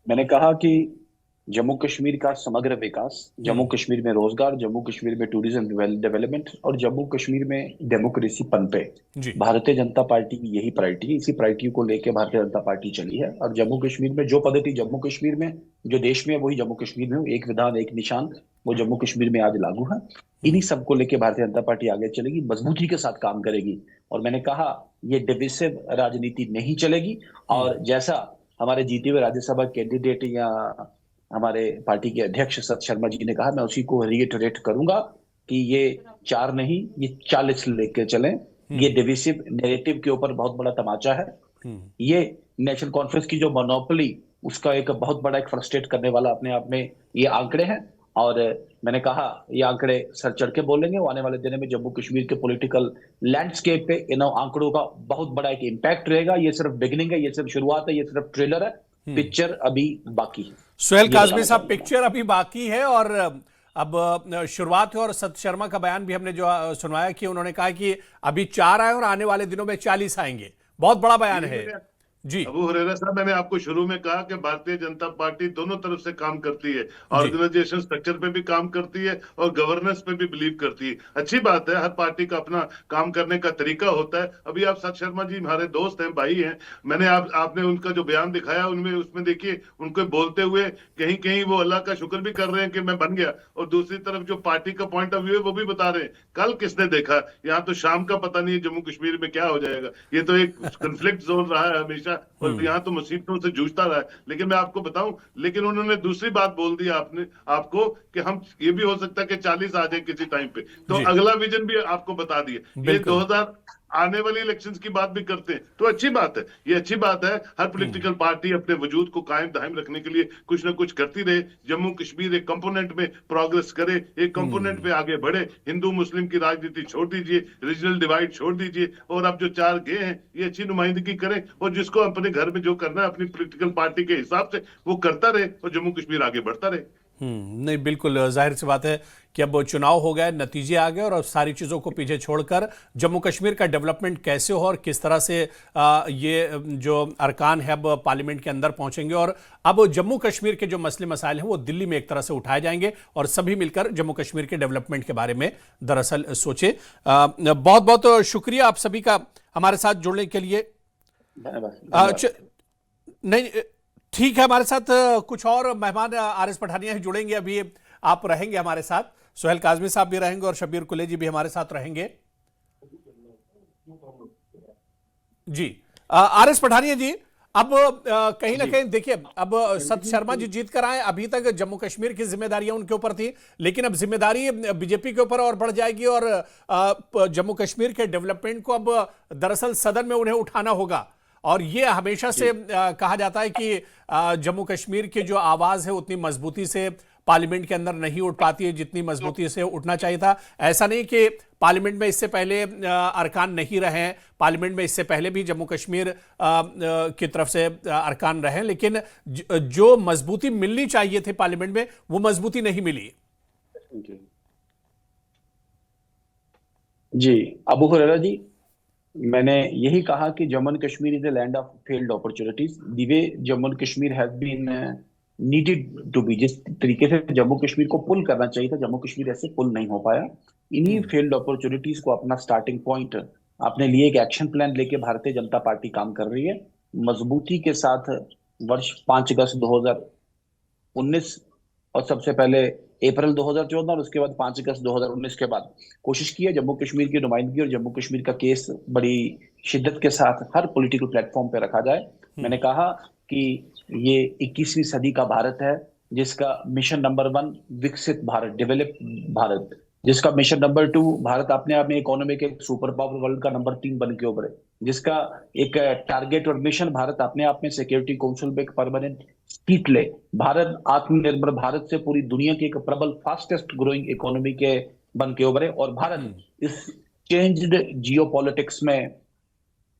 मैंने कहा कि जम्मू कश्मीर का समग्र विकास, जम्मू कश्मीर में रोजगार, जम्मू कश्मीर में टूरिज्म डेवलपमेंट और जम्मू कश्मीर में डेमोक्रेसी पनपे, जी भारतीय जनता पार्टी की यही प्रायोरिटी है। इसी प्रायोरिटी को लेकर भारतीय जनता पार्टी चली है और जम्मू कश्मीर में जो पद्धति जम्मू कश्मीर में जो देश में है, वही जम्मू कश्मीर में, एक विधान एक निशान, वो जम्मू कश्मीर में आज लागू है। इन्हीं सबको लेकर भारतीय जनता पार्टी आगे चलेगी, मजबूती के साथ काम करेगी। और मैंने कहा ये डिविसिव राजनीति नहीं चलेगी। और जैसा हमारे जीते हुए राज्यसभा कैंडिडेट या हमारे पार्टी के अध्यक्ष सत शर्मा जी ने कहा, मैं उसी को रिइटरेट करूंगा कि ये 4 नहीं, ये 40 लेके चलें। ये डिविसिव नैरेटिव के ऊपर बहुत बड़ा तमाचा है। ये नेशनल कॉन्फ्रेंस की जो मोनोपोली, उसका एक बहुत बड़ा एक फ्रस्ट्रेट करने वाला अपने आप में ये आंकड़े हैं। और मैंने कहा ये आंकड़े सर चढ़ के बोलेंगे। वो आने वाले दिनों में जम्मू कश्मीर के पॉलिटिकल लैंडस्केप पे इन आंकड़ों का बहुत बड़ा एक इम्पैक्ट रहेगा। ये सिर्फ बिगिनिंग है, ये सिर्फ शुरुआत है, ये सिर्फ ट्रेलर है, पिक्चर अभी बाकी है। सुहेल काज़मी साहब, पिक्चर अभी बाकी है और अब शुरुआत है। और सत शर्मा का बयान भी हमने जो सुनवाया कि उन्होंने कहा कि अभी 4 आए और आने वाले दिनों में 40 आएंगे। बहुत बड़ा बयान है जी। अबू हुरैरा साहब, मैंने आपको शुरू में कहा कि भारतीय जनता पार्टी दोनों तरफ से काम करती है, ऑर्गेनाइजेशन स्ट्रक्चर पे भी काम करती है और गवर्नेंस पे भी बिलीव करती है। अच्छी बात है, हर पार्टी का अपना काम करने का तरीका होता है। अभी आप सत शर्मा जी हमारे दोस्त हैं, भाई हैं। मैंने आपने उनका जो बयान दिखाया उनमें, उसमें देखिए उनको बोलते हुए कहीं कहीं वो अल्लाह का शुक्र भी कर रहे हैं कि मैं बन गया, और दूसरी तरफ जो पार्टी का पॉइंट ऑफ व्यू है वो भी बता रहे हैं। कल किसने देखा, यहाँ तो शाम का पता नहीं है जम्मू कश्मीर में क्या हो जाएगा। ये तो एक कन्फ्लिक्ट जोन रहा है हमेशा और यहाँ तो मुसीबतों से जूझता रहा है। लेकिन मैं आपको बताऊं, लेकिन उन्होंने दूसरी बात बोल दी आपको कि हम, ये भी हो सकता है कि 40 आ जाए किसी टाइम पे। तो अगला विजन भी आपको बता दिया। ये 2000 आने वाली इलेक्शंस की बात भी करते हैं, तो अच्छी बात है। ये अच्छी बात है, हर पॉलिटिकल पार्टी अपने वजूद को कायम दायम रखने के लिए कुछ ना कुछ करती रहे। जम्मू कश्मीर एक कंपोनेंट में प्रोग्रेस करे, एक कंपोनेंट पे आगे बढ़े। हिंदू मुस्लिम की राजनीति छोड़ दीजिए, रीजनल डिवाइड छोड़ दीजिए, और अब जो 4 गए हैं ये अच्छी नुमाइंदगी करें, और जिसको अपने घर में जो करना है अपनी पॉलिटिकल पार्टी के हिसाब से वो करता रहे, और जम्मू कश्मीर आगे बढ़ता रहे। नहीं, बिल्कुल जाहिर सी बात है कि अब चुनाव हो गए, नतीजे आ गए, और अब सारी चीज़ों को पीछे छोड़कर जम्मू कश्मीर का डेवलपमेंट कैसे हो और किस तरह से ये जो अरकान है अब पार्लियामेंट के अंदर पहुंचेंगे, और अब जम्मू कश्मीर के जो मसले मसाइल हैं वो दिल्ली में एक तरह से उठाए जाएंगे और सभी मिलकर जम्मू कश्मीर के डेवलपमेंट के बारे में दरअसल सोचे। बहुत बहुत शुक्रिया आप सभी का हमारे साथ जुड़ने के लिए। नहीं, ठीक है, हमारे साथ कुछ और मेहमान आरएस पठानिया जुड़ेंगे, अभी आप रहेंगे हमारे साथ। सुहेल काज़मी साहब भी रहेंगे और शब्बीर कुलैजी भी हमारे साथ रहेंगे जी। आरएस पठानिया जी, अब कहीं ना कहीं देखिए, अब सत शर्मा जी जीत कर आए, अभी तक जम्मू कश्मीर की जिम्मेदारियां उनके ऊपर थी, लेकिन अब जिम्मेदारी बीजेपी के ऊपर और बढ़ जाएगी और जम्मू कश्मीर के डेवलपमेंट को अब दरअसल सदन में उन्हें उठाना होगा। और ये हमेशा से कहा जाता है कि जम्मू कश्मीर की जो आवाज़ है उतनी मजबूती से पार्लियामेंट के अंदर नहीं उठ पाती है जितनी मजबूती से उठना चाहिए था। ऐसा नहीं कि पार्लियामेंट में इससे पहले अरकान नहीं रहे हैं, पार्लियामेंट में इससे पहले भी जम्मू कश्मीर की तरफ से अरकान रहे, लेकिन जो मजबूती मिलनी चाहिए थी पार्लियामेंट में वो मजबूती नहीं मिली। जी अबू हुरैरा जी, मैंने यही कहा कि Jammu and Kashmir is the land of failed opportunities. The way Jammu and Kashmir has been needed to be, जिस तरीके से जम्मू कश्मीर को पुल करना चाहिए था, जम्मू कश्मीर ऐसे पुल नहीं हो पाया। इन्हीं फेल्ड अपॉर्चुनिटीज को अपना स्टार्टिंग पॉइंट अपने लिए एक एक्शन प्लान लेके भारतीय जनता पार्टी काम कर रही है मजबूती के साथ। वर्ष 5 अगस्त 2019 और सबसे पहले अप्रैल 2014 और उसके बाद 5 अगस्त 2019 के बाद कोशिश की है जम्मू कश्मीर की नुमाइंदगी और जम्मू कश्मीर का केस बड़ी शिद्दत के साथ हर पॉलिटिकल प्लेटफॉर्म पे रखा जाए। मैंने कहा कि ये 21वीं सदी का भारत है जिसका मिशन नंबर 1 विकसित भारत, डेवलप भारत, जिसका मिशन नंबर 2 भारत अपने आप में इकोनॉमी के सुपर पावर वर्ल्ड का नंबर 3 बन के उभरे, जिसका एक टारगेट और मिशन भारत अपने आप में सिक्योरिटी काउंसिल में एक परमानेंट सीट ले, भारत आत्मनिर्भर भारत से पूरी दुनिया की एक प्रबल फास्टेस्ट ग्रोइंग इकोनॉमी के बन के उभरे। और भारत इस चेंज्ड जियोपॉलिटिक्स में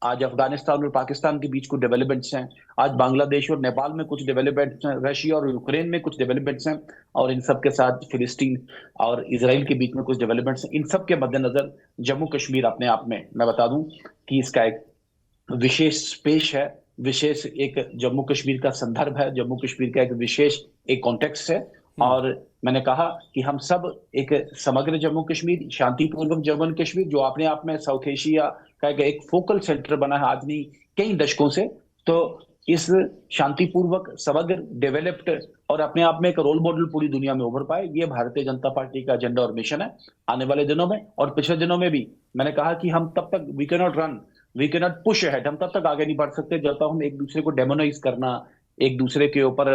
आज अफगानिस्तान और पाकिस्तान के बीच कुछ डेवलपमेंट्स हैं, आज बांग्लादेश और नेपाल में कुछ डेवलपमेंट्स हैं, रशिया और यूक्रेन में कुछ डेवलपमेंट्स हैं, और इन सब के साथ फिलिस्तीन और इजराइल के बीच में कुछ डेवलपमेंट्स हैं। इन सब के मद्देनजर जम्मू कश्मीर अपने आप में मैं बता दूं कि इसका एक विशेष पेश है विशेष एक जम्मू कश्मीर का संदर्भ है, जम्मू कश्मीर का एक विशेष एक कॉन्टेक्स्ट है। और मैंने कहा कि हम सब एक समग्र जम्मू कश्मीर, शांतिपूर्वक जम्मू कश्मीर, जो अपने आप में साउथ एशिया का एक फोकल सेंटर बना है आज नहीं कई दशकों से, तो इस शांतिपूर्वक समग्र डेवलप्ड और अपने आप में एक रोल मॉडल पूरी दुनिया में उभर पाए, ये भारतीय जनता पार्टी का एजेंडा और मिशन है आने वाले दिनों में। और पिछले दिनों में भी मैंने कहा कि हम तब तक we can not run, we can not push ahead, हम तब तक आगे नहीं बढ़ सकते जब तक हम एक दूसरे को डेमोनाइज करना, एक दूसरे के ऊपर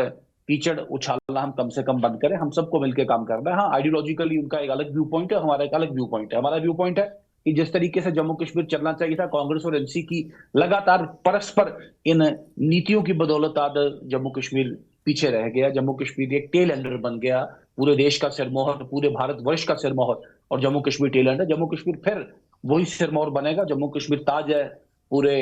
कीचड़ उछालना हम कम से कम बंद करें। हम सबको मिलकर काम करना है। हाँ, आइडियोलॉजिकली उनका एक अलग व्यू पॉइंट है, हमारा एक अलग व्यू पॉइंट है। हमारा व्यू पॉइंट है कि जिस तरीके से जम्मू कश्मीर चलना चाहिए था, कांग्रेस और एनसी की लगातार परस्पर इन नीतियों की बदौलत आज जम्मू कश्मीर पीछे रह गया। जम्मू कश्मीर एक टेल एंडर बन गया, पूरे देश का सिरमौर, पूरे भारतवर्ष का सिरमौर, और जम्मू कश्मीर टेल एंडर। जम्मू कश्मीर फिर वही सिरमौर बनेगा। जम्मू कश्मीर ताज है पूरे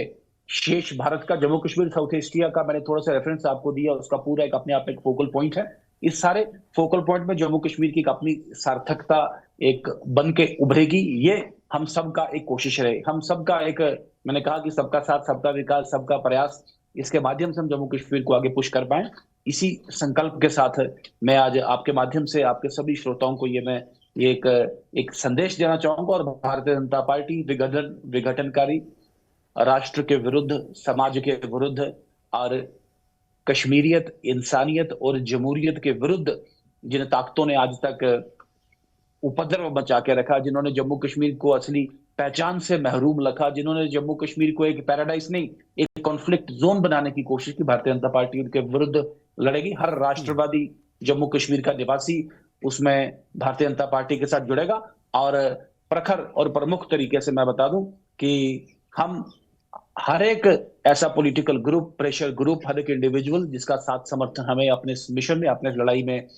शेष भारत का। जम्मू कश्मीर साउथ एशिया का मैंने थोड़ा सा रेफरेंस आपको दिया, उसका पूरा एक अपने आप एक फोकल पॉइंट है। इस सारे फोकल पॉइंट में जम्मू कश्मीर की एक अपनी सार्थकता एक बन के उभरेगी। ये हम सबका एक कोशिश रहे, हम सबका एक, मैंने कहा कि सबका साथ, सबका विकास, सबका प्रयास, इसके माध्यम से हम जम्मू कश्मीर को आगे पुश कर पाए। इसी संकल्प के साथ मैं आज आपके माध्यम से आपके सभी श्रोताओं को मैं एक संदेश देना चाहूंगा। और भारतीय जनता पार्टी विघटनकारी, राष्ट्र के विरुद्ध, समाज के विरुद्ध और कश्मीरियत, इंसानियत और जमहूरियत के विरुद्ध जिन ताकतों ने आज तक उपद्रव मचा के रखा, जिन्होंने जम्मू कश्मीर को असली पहचान से महरूम रखा, जिन्होंने जम्मू कश्मीर को एक पैराडाइज नहीं एक कॉन्फ्लिक्ट जोन बनाने की कोशिश की, भारतीय जनता पार्टी उनके विरुद्ध लड़ेगी। हर राष्ट्रवादी जम्मू कश्मीर का निवासी उसमें भारतीय जनता पार्टी के साथ जुड़ेगा। और प्रखर और प्रमुख तरीके से मैं बता दूं कि हम हर एक ऐसा पॉलिटिकल ग्रुप, प्रेशर ग्रुप, हर एक इंडिविजुअल जिसका साथ समर्थन हमें अपने मिशन में, अपने लड़ाई में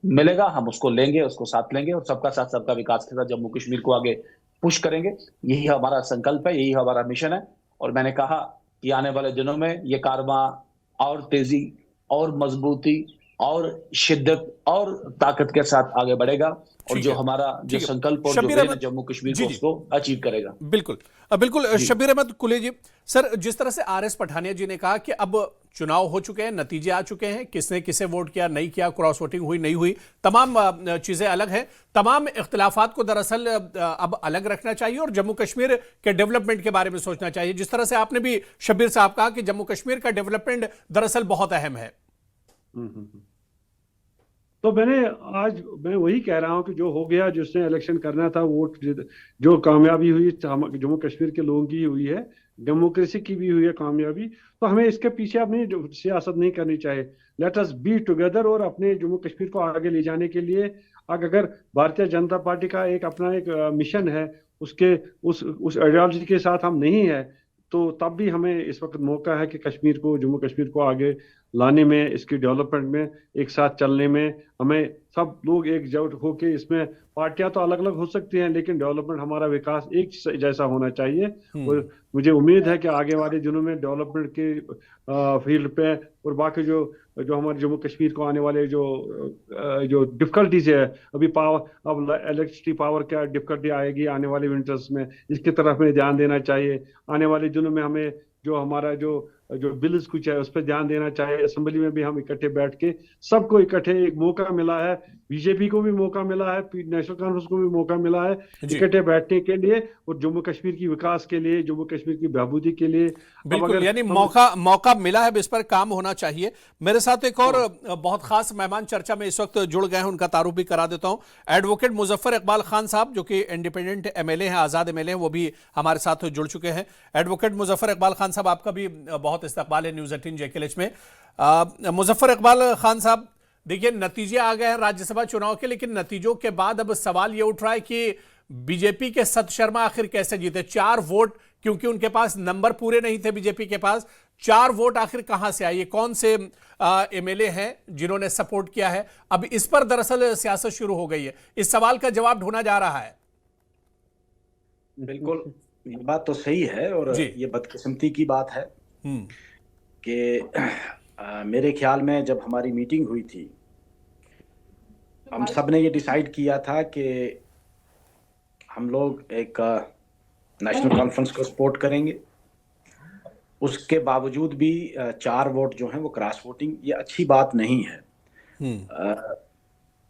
मिलेगा, हम उसको लेंगे, उसको साथ लेंगे और सबका साथ सबका विकास के साथ जम्मू कश्मीर को आगे पुश करेंगे। यही हमारा संकल्प है, यही हमारा मिशन है। और मैंने कहा कि आने वाले दिनों में ये कारवां और तेजी और मजबूती और शिद्दत और ताकत के साथ आगे बढ़ेगा। और जो हमारा जो संकल्प और जो विजन है जम्मू कश्मीर को उसको अचीव करेगा। बिल्कुल बिल्कुल। शब्बीर अहमद कुली जी, सर, जिस तरह से आरएस पठानिया जी ने कहा कि अब चुनाव हो चुके हैं, नतीजे आ चुके हैं, किसने किसे वोट किया, नहीं किया, क्रॉस वोटिंग हुई, नहीं हुई, तमाम चीजें अलग हैं, तमाम इख्तिलाफात को दरअसल अब अलग रखना चाहिए और जम्मू कश्मीर के डेवलपमेंट के बारे में सोचना चाहिए। जिस तरह से आपने भी शब्बीर साहब कहा कि जम्मू कश्मीर का डेवलपमेंट दरअसल बहुत अहम है। तो मैं वही कह रहा हूं कि जो हो गया, जिसने इलेक्शन करना था, वोट जो कामयाबी हुई जम्मू कश्मीर के लोगों की हुई है, डेमोक्रेसी की भी हुई है कामयाबी। तो हमें इसके पीछे अपनी सियासत नहीं करनी चाहिए। लेट अस बी टुगेदर और अपने जम्मू कश्मीर को आगे ले जाने के लिए अगर भारतीय जनता पार्टी का अपना एक मिशन है, उसके उस आइडियोलॉजी के साथ हम नहीं है, तो तब भी हमें इस वक्त मौका है कि कश्मीर को, जम्मू कश्मीर को आगे लाने में, इसकी डेवलपमेंट में एक साथ चलने में हमें सब लोग एकजुट होकर, इसमें पार्टियां तो अलग अलग हो सकती हैं लेकिन डेवलपमेंट, हमारा विकास एक जैसा होना चाहिए। और मुझे उम्मीद है कि आगे वाले दिनों में डेवलपमेंट के फील्ड पे और बाकी जो हमारे जम्मू कश्मीर को आने वाले जो डिफिकल्टीज है, अभी अब इलेक्ट्रिसिटी पावर क्या डिफिकल्टी आएगी आने वाले विंटर्स में, इसकी तरफ हमें ध्यान देना चाहिए। आने वाले दिनों में हमें जो हमारा जो बिल्स कुछ है उस पर ध्यान देना चाहिए। असेंबली में भी हम इकट्ठे बैठ के, सबको इकट्ठे एक मौका मिला है, बीजेपी को भी मौका मिला है, नेशनल कॉन्फ्रेंस को भी मौका मिला है इकट्ठे बैठने के लिए और जम्मू कश्मीर की विकास के लिए, जम्मू कश्मीर की बहादुरी के लिए। बिल्कुल, यानी मौका मिला है, इस पर काम होना चाहिए। मेरे साथ एक और बहुत खास मेहमान चर्चा में इस वक्त जुड़ गए हैं, उनका तारुफ भी करा देता हूं। एडवोकेट मुजफ्फर इकबाल खान साहब, जो कि इंडिपेंडेंट एमएलए हैं, आजाद एमएलए हैं, वो भी हमारे साथ जुड़ चुके हैं। एडवोकेट मुजफ्फर इकबाल खान साहब, आपका भी बहुत इस्तकबाल है न्यूज़ 18 JKLH में। मुजफ्फर इकबाल खान साहब, देखिए, नतीजे आ गए हैं राज्यसभा चुनाव के, लेकिन नतीजों के बाद अब सवाल ये उठ रहा है कि बीजेपी के सत शर्मा आखिर कैसे जीते? 4 वोट, क्योंकि उनके पास नंबर पूरे नहीं थे बीजेपी के पास, 4 वोट आखिर कहां से आए? ये कौन से एमएलए हैं जिन्होंने सपोर्ट किया है? अब इस पर दरअसल सियासत शुरू हो गई है, इस सवाल का जवाब ढूंढा जा रहा है। बिल्कुल, ये बात तो सही है और ये बदकिस्मती की बात है कि मेरे ख्याल में जब हमारी मीटिंग हुई थी, हम सब ने ये डिसाइड किया था कि हम लोग एक नेशनल कॉन्फ्रेंस को सपोर्ट करेंगे उसके बावजूद भी 4 वोट जो हैं वो क्रॉस वोटिंग, ये अच्छी बात नहीं है।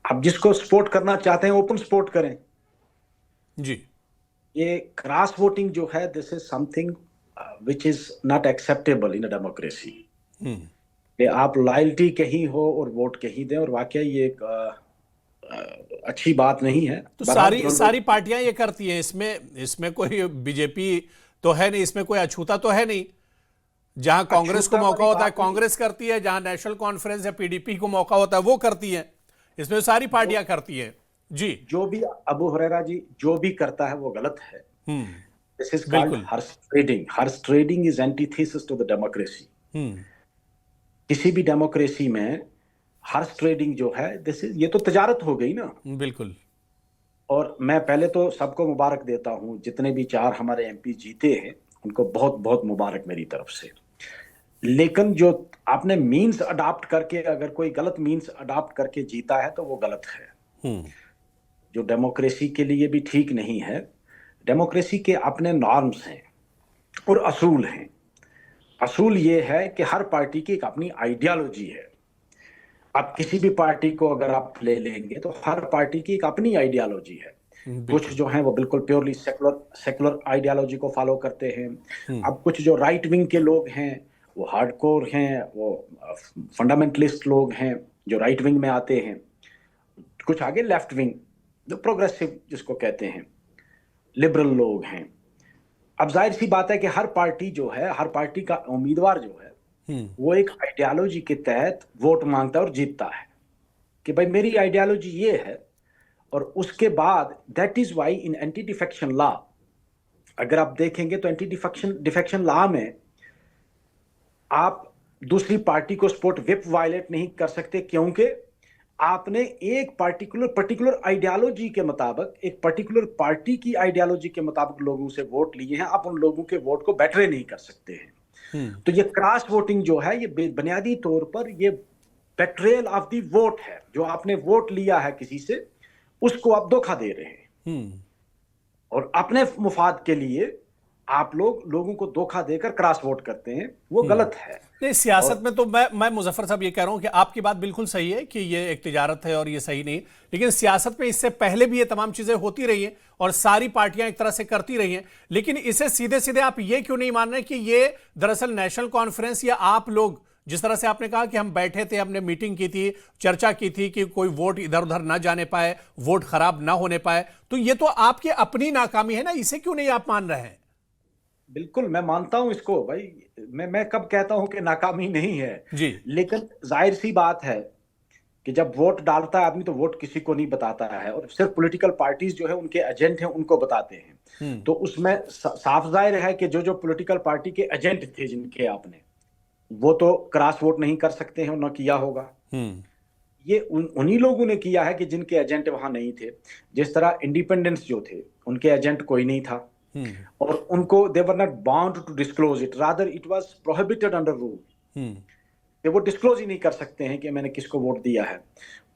अब जिसको सपोर्ट करना चाहते हैं ओपन सपोर्ट करें। जी। ये क्रॉस वोटिंग जो है, this is something which is not acceptable in a democracy. कि आप लॉयल्टी कहीं हो और वोट कहीं दें, और वाकई ये एक अच्छी बात नहीं है। तो सारी पार्टियां ये करती हैं, इसमें कोई बीजेपी तो है नहीं, इसमें कोई अछूता तो है नहीं। जहां कांग्रेस को मौका होता है कांग्रेस करती है, जहां नेशनल कॉन्फ्रेंस या पीडीपी को मौका होता है वो करती है, इसमें सारी पार्टियां करती हैं। जी। जो भी अबू हुरैरा जी जो भी करता है वो गलत है। दिस इज कॉल्ड बिल्कुल। Horse trading. Horse trading is antithesis to the democracy. किसी भी डेमोक्रेसी में हॉर्स ट्रेडिंग जो है, दिस इज, ये तो तजारत हो गई ना। बिल्कुल। और मैं पहले तो सबको मुबारक देता हूं, जितने भी 4 हमारे एमपी जीते हैं उनको बहुत बहुत मुबारक मेरी तरफ से। लेकिन जो आपने मीन्स अडॉप्ट करके, अगर कोई गलत मीन्स अडॉप्ट करके जीता है तो वो गलत है, जो डेमोक्रेसी के लिए भी ठीक नहीं है। डेमोक्रेसी के अपने नॉर्म्स हैं और असूल हैं। असूल ये है कि हर पार्टी की एक अपनी आइडियोलॉजी है। अब किसी भी पार्टी को अगर आप ले लेंगे तो हर पार्टी की एक अपनी आइडियोलॉजी है। कुछ जो हैं वो बिल्कुल प्योरली सेकुलर आइडियोलॉजी को फॉलो करते हैं। अब कुछ जो राइट विंग के लोग हैं वो हार्डकोर हैं, वो फंडामेंटलिस्ट लोग हैं जो राइट विंग में आते हैं। कुछ आगे लेफ्ट विंग जो प्रोग्रेसिव जिसको कहते हैं, लिबरल लोग हैं। अब जाहिर सी बात है कि हर पार्टी जो है, हर पार्टी का उम्मीदवार जो है वो एक आइडियोलॉजी के तहत वोट मांगता है और जीतता है कि भाई मेरी आइडियोलॉजी ये है। और उसके बाद that is why in anti defection law, अगर आप देखेंगे तो एंटी डिफेक्शन लॉ में आप दूसरी पार्टी को सपोर्ट विप वायलेट नहीं कर सकते, क्योंकि आपने एक पर्टिकुलर आइडियोलॉजी के मुताबिक, एक पर्टिकुलर पार्टी की आइडियोलॉजी के मुताबिक लोगों से वोट लिए हैं। आप उन लोगों के वोट को बेटरे नहीं कर सकते हैं। तो ये क्रॉस वोटिंग जो है, ये बुनियादी तौर पर ये बेट्रेयल ऑफ द वोट है। जो आपने वोट लिया है किसी से, उसको आप धोखा दे रहे हैं और अपने मुफाद के लिए आप लोगों को धोखा देकर क्रॉस वोट करते हैं, वो गलत है। नहीं, सियासत में तो मैं मुजफ्फर साहब ये कह रहा हूं कि आपकी बात बिल्कुल सही है कि ये एक तिजारत है और ये सही नहीं, लेकिन सियासत में इससे पहले भी ये तमाम चीजें होती रही हैं और सारी पार्टियां एक तरह से करती रही हैं। लेकिन इसे सीधे सीधे आप ये क्यों नहीं मान रहे कि ये दरअसल नेशनल कॉन्फ्रेंस या आप लोग, जिस तरह से आपने कहा कि हम बैठे थे, हमने मीटिंग की थी, चर्चा की थी कि कोई वोट इधर उधर ना जाने पाए, वोट खराब ना होने पाए, तो ये तो आपकी अपनी नाकामी है ना, इसे क्यों नहीं आप मान रहे हैं? बिल्कुल मैं मानता हूं इसको भाई। मैं कब कहता हूं कि नाकामी नहीं है जी। लेकिन जाहिर सी बात है कि जब वोट डालता है आदमी तो वोट किसी को नहीं बताता है, और सिर्फ पॉलिटिकल पार्टीज जो है उनके एजेंट हैं उनको बताते हैं। तो उसमें साफ जाहिर है कि जो पॉलिटिकल पार्टी के एजेंट थे जिनके आपने, वो तो क्रॉस वोट नहीं कर सकते हैं, न किया होगा। ये उन्हीं लोगों ने किया है कि जिनके एजेंट वहां नहीं थे। जिस तरह इंडिपेंडेंस जो थे उनके एजेंट कोई नहीं था और उनको they were not bound to disclose it, rather it was prohibited under rule. वो डिस्क्लोज ही नहीं कर सकते हैं कि मैंने किसको वोट दिया है।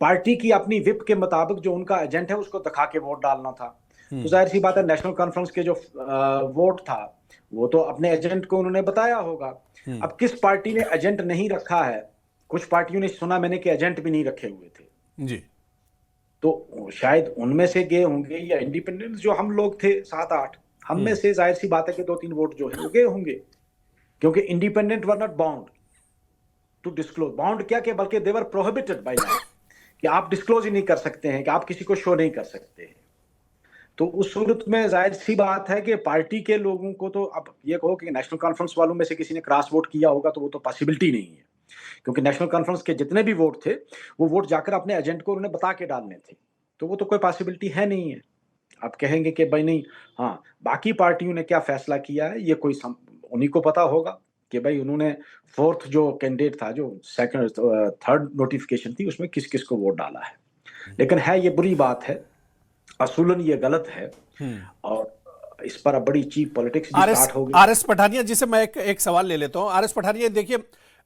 पार्टी की अपनी विप के मुताबिक जो उनका एजेंट है उसको दिखा के वोट डालना था। तो जाहिर सी बात है नेशनल कॉन्फ्रेंस के जो वोट था वो तो अपने एजेंट को उन्होंने बताया होगा। अब किस पार्टी ने एजेंट नहीं रखा है, कुछ पार्टियों ने सुना मैंने कि एजेंट भी नहीं रखे हुए थे जी, तो शायद उनमें से गए होंगे, या इंडिपेंडेंस जो हम लोग थे 7-8, हम में से जाहिर सी बात है कि 2-3 वोट जो है वो गए होंगे, क्योंकि independent were not bound to disclose. Bound क्या कि बल्कि they were prohibited by law कि आप डिस्क्लोज ही नहीं कर सकते हैं, कि आप किसी को शो नहीं कर सकते हैं। तो उस सूरत में जाहिर सी बात है कि पार्टी के लोगों को तो, अब ये कहो कि नेशनल कॉन्फ्रेंस वालों में से किसी ने क्रॉस वोट किया होगा तो वो तो पॉसिबिलिटी नहीं है, क्योंकि नेशनल कॉन्फ्रेंस के जितने भी वोट थे वो वोट जाकर अपने एजेंट को उन्होंने बता के डालने थे, तो वो तो कोई पॉसिबिलिटी है नहीं है। आप कहेंगे कि भाई नहीं, हाँ बाकी पार्टियों ने क्या फैसला किया है ये कोई उन्हीं को पता होगा कि भाई उन्होंने 4th जो कैंडिडेट था, जो 3rd नोटिफिकेशन थी, उसमें किस किस को वोट डाला है। लेकिन है ये बुरी बात है, असूलन ये गलत है और इस पर अब बड़ी चीप पॉलिटिक्स भी स्टार्ट हो गई। आरएस पठानिया जी से मैं एक सवाल ले लेता हूं। आरएस पठानिया, देखिए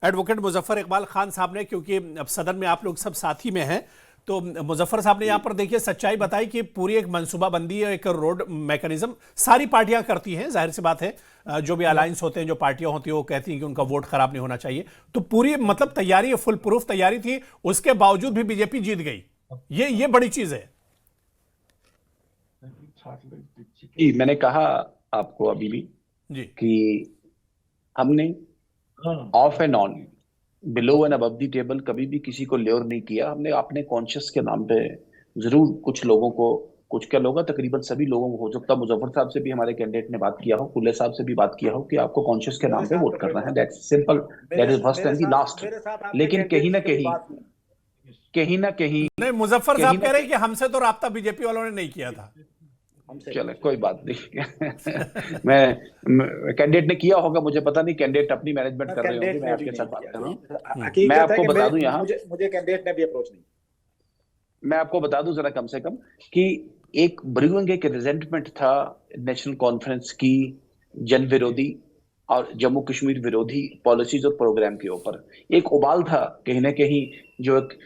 एडवोकेट मुजफ्फर इकबाल खान साहब ने, क्योंकि अब सदन में आप लोग सब साथी में हैं, तो मुजफ्फर साहब ने यहाँ पर देखिए सच्चाई बताई कि पूरी एक मंसूबाबंदी है, एक रोड मैकेनिज्म सारी पार्टियां करती हैं, जाहिर सी बात है जो भी अलायंस होते हैं, जो पार्टियां होती हैं वो कहती हैं कि उनका वोट खराब नहीं होना चाहिए। तो पूरी मतलब तैयारी, फुल प्रूफ तैयारी थी, उसके बावजूद भी बीजेपी जीत गई। ये बड़ी चीज है। मैंने कहा आपको अभी भी जी कि हमने of and on, below and above the table कभी भी किसी को ल्योर नहीं किया। हमने अपने कॉन्शियस के नाम पे जरूर कुछ लोगों को, कुछ क्या लोग, तकरीबन सभी लोगों को, हो सकता है मुजफ्फर साहब से भी हमारे कैंडिडेट ने बात किया हो, कुल्ले साहब से भी बात किया हो कि आपको कॉन्शियस के नाम पे वोट करना है। That's simple, that is first and the last. लेकिन कहीं ना कहीं नहीं, मुजफ्फर साहब कह रहे हैं कि हमसे तो राब्ता बीजेपी वालों ने नहीं किया था। चले कोई बात नहीं मैं कैंडिडेट ने किया होगा, मुझे पता नहीं, कैंडिडेट अपनी मैनेजमेंट कर रहे होंगे, मैं आपके साथ बात कर रहा हूँ। मैं आपको बता दूं यहाँ, मुझे कैंडिडेट ने भी अप्रोच नहीं। मैं आपको बता दूं जरा कम से कम कि एक ब्रूइंग एक रिजेंटमेंट था नेशनल कॉन्फ्रेंस की जन विरोधी और जम्मू कश्मीर विरोधी पॉलिसीज और प्रोग्राम के ऊपर। एक उबाल था कहीं ना कहीं, जो एक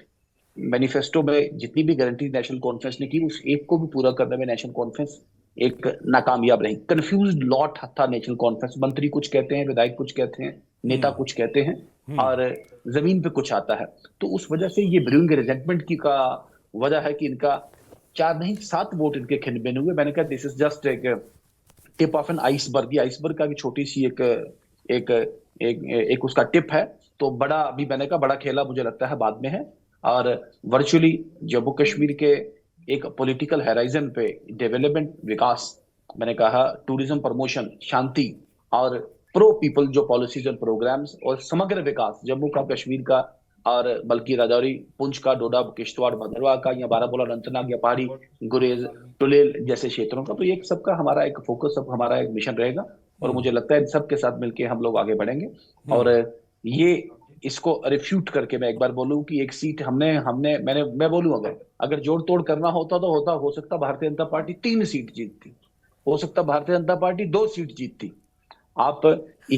मैनिफेस्टो में जितनी भी गारंटी नेशनल कॉन्फ्रेंस ने की, उस एक को भी पूरा करने में नेशनल कॉन्फ्रेंस एक नाकामयाब रही। कंफ्यूज्ड लॉट था नेशनल कॉन्फ्रेंस। मंत्री कुछ कहते हैं, विधायक कुछ कहते हैं, नेता कुछ कहते हैं और जमीन पे कुछ आता है। तो उस वजह से ये ब्रूइंग रिजेंटमेंट की का वजह है कि इनका 4 नहीं 7 वोट इनके खिन हुए। मैंने कहा दिस इज जस्ट एक टिप ऑफ एन आइसबर्ग। ये आइसबर्ग का छोटी सी एक उसका टिप है। तो बड़ा, अभी मैंने कहा बड़ा खेला मुझे लगता है बाद में है। और वर्चुअली जम्मू कश्मीर के एक पॉलिटिकल हैराइजन पे डेवलपमेंट, विकास, मैंने कहा टूरिज्म प्रमोशन, शांति और प्रो पीपल जो पॉलिसीज और प्रोग्राम्स और समग्र विकास जम्मू का, कश्मीर का और बल्कि राजौरी, पुंछ का, डोडा, किश्तवाड़, भद्रवाह का, या बारामूला, अनंतनाग या पहाड़ी, गुरेज, टुलेल जैसे क्षेत्रों का। तो ये सबका हमारा एक फोकस, सब हमारा एक मिशन रहेगा और मुझे लगता है इन सबके साथ मिलकर हम लोग आगे बढ़ेंगे। और ये इसको रिफ्यूट करके मैं एक बार बोलूं कि एक सीट मैं बोलूं अगर जोड़ तोड़ करना होता तो हो सकता भारतीय जनता पार्टी 3 सीट जीतती, हो सकता भारतीय जनता पार्टी 2 सीट जीतती। आप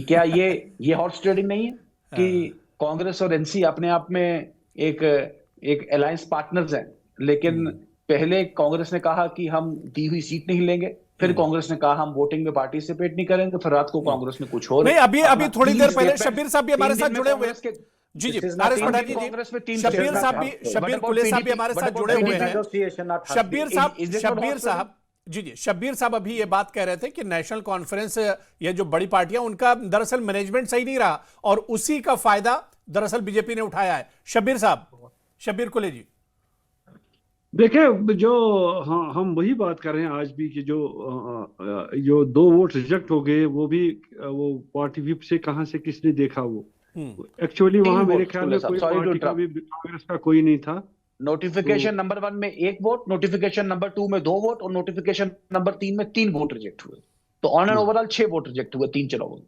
क्या ये हॉर्स ट्रेडिंग नहीं है कि कांग्रेस और एनसी अपने आप में एक अलायंस पार्टनर्स हैं, लेकिन पहले कांग्रेस ने कहा कि हम दी हुई सीट नहीं लेंगे, फिर कांग्रेस ने कहा हम वोटिंग में पार्टिसिपेट नहीं करेंगे, फिर रात को कांग्रेस ने कुछ और। नहीं, अभी थोड़ी देर पहले शब्बीर साहब भी हमारे साथ जुड़े हुए हैं। जी आरिफ पठानिया जी, शब्बीर कुले साहब भी हमारे साथ जुड़े हुए हैं। शब्बीर साहब जी शब्बीर साहब अभी ये बात कह रहे थे कि नेशनल कॉन्फ्रेंस, ये जो बड़ी पार्टियां, उनका दरअसल मैनेजमेंट सही नहीं रहा और उसी का फायदा दरअसल बीजेपी ने उठाया है। शब्बीर साहब, शब्बीर कुले जी, देखिए जो हम वही बात कर रहे हैं आज भी कि जो 2 वोट रिजेक्ट हो गए, वो भी वो पार्टी विप से कहां से किसने देखा। वो एक्चुअली वहां मेरे ख्याल में कोई पार्टी का भी, कांग्रेस का कोई नहीं था। नोटिफिकेशन नंबर 1 में 1 वोट, नोटिफिकेशन नंबर 2 में 2 वोट और नोटिफिकेशन नंबर 3 में 3 वोट रिजेक्ट हुए। तो on and overall 6 vote reject हुए 3 चुनावों में।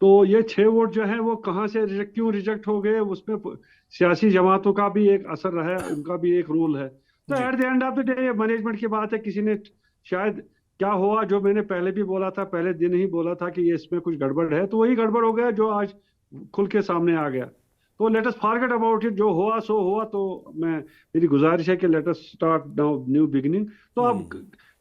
तो ये 6 वोट जो है वो कहां से क्यों रिजेक्ट हो गए, उसमें सियासी जमातों का भी एक असर रहा है, उनका भी एक रोल है। तो at the end of the day ये मैनेजमेंट की बात है। किसी ने शायद क्या हुआ, जो मैंने पहले भी बोला था, पहले दिन ही बोला था कि ये इसमें कुछ गड़बड़ है, तो वही गड़बड़ हो गया जो आज खुल के सामने आ गया। तो let us forget about it, जो हुआ सो हुआ। तो मेरी गुजारिश है कि let us start now new beginning. तो अब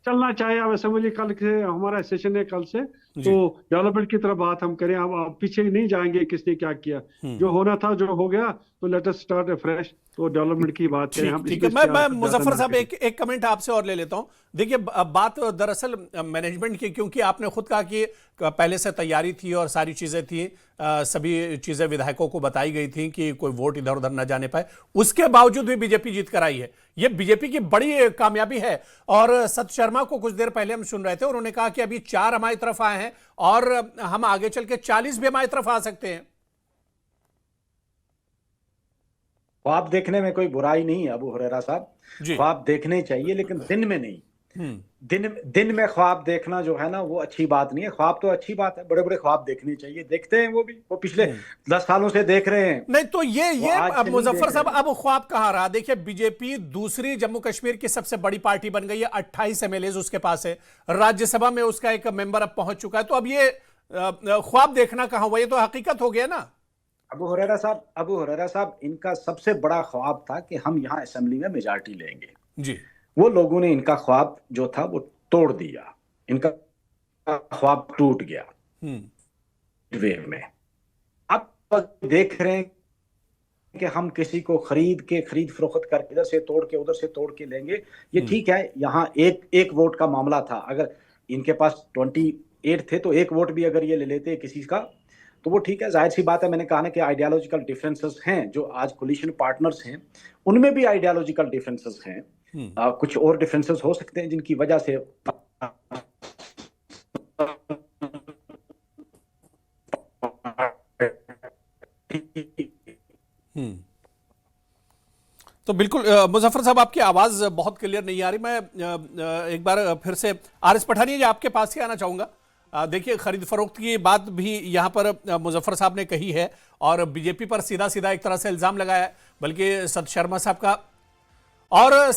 चलना चाहिए। अब असेंबली कल से हमारा सेशन है, कल से तो डेवलपमेंट की तरफ बात हम करें। अब पीछे नहीं जाएंगे किसने क्या किया, जो होना था जो हो गया। तो लेट अस स्टार्ट फ्रेश, तो डेवलपमेंट की बात करें हम। ठीक है, मैं मुजफ्फर साहब एक कमेंट आपसे और ले लेता हूं। देखिए बात दरअसल मैनेजमेंट की, क्योंकि आपने खुद कहा कि पहले से तैयारी थी और सारी चीजें थी, सभी चीजें विधायकों को बताई गई थी कि कोई वोट इधर उधर न जाने पाए, उसके बावजूद भी बीजेपी जीत कर आई है। यह बीजेपी की बड़ी कामयाबी है। और सत शर्मा को कुछ देर पहले हम सुन रहे थे, उन्होंने कहा कि अभी 4 हमारी तरफ आए हैं और हम आगे चल के 40 भी हमारी तरफ आ सकते हैं। ख्वाब देखने में कोई बुराई नहीं है अबू हुरैरा साहब, ख्वाब देखने चाहिए, लेकिन दिन में नहीं। दिन में ख्वाब देखना जो है ना, वो अच्छी बात नहीं है। ख्वाब तो अच्छी बात है, बड़े बड़े ख्वाब देखने चाहिए, देखते हैं वो पिछले 10 सालों से देख रहे हैं। नहीं तो ये अब मुजफ्फर साहब, अब ख्वाब कहां रहा। देखिए बीजेपी दूसरी जम्मू कश्मीर की सबसे बड़ी पार्टी बन गई है, 28 MLAs उसके पास है, राज्यसभा में उसका एक मेंबर अब पहुंच चुका है। तो अब ये ख्वाब देखना कहां हुआ, ये तो हकीकत हो गया ना। अबू हुरैरा साहब, इनका सबसे बड़ा ख्वाब था कि हम यहाँ असेंबली में मेजॉरिटी लेंगे। जी। वो लोगों ने इनका ख्वाब जो था वो तोड़ दिया, इनका ख्वाब टूट गया वेव में। अब देख रहे हैं कि हम किसी को खरीद फरोख्त करके इधर से तोड़ के उधर से तोड़ के लेंगे। ये ठीक है, यहाँ एक वोट का मामला था। अगर इनके पास 28 थे तो एक वोट भी अगर ये ले लेते किसी का तो वो ठीक है, जाहिर सी बात है। मैंने कहा ना कि आइडियोलॉजिकल डिफरेंसेस हैं, जो आज कोलिशन पार्टनर्स हैं उनमें भी आइडियोलॉजिकल डिफरेंसेस हैं। कुछ और डिफरेंसेस हो सकते हैं जिनकी वजह से तो बिल्कुल मुजफ्फर साहब, आपकी आवाज बहुत क्लियर नहीं आ रही। मैं एक बार फिर से आरिस पठानिया जी आपके पास ही आना चाहूंगा। देखिए, खरीद फरोख्त की बात भी यहाँ पर मुजफ्फर साहब ने कही है और बीजेपी पर सीधा सीधा एक तरह से इल्जाम लगाया है, बल्कि सत शर्मा साहब का। और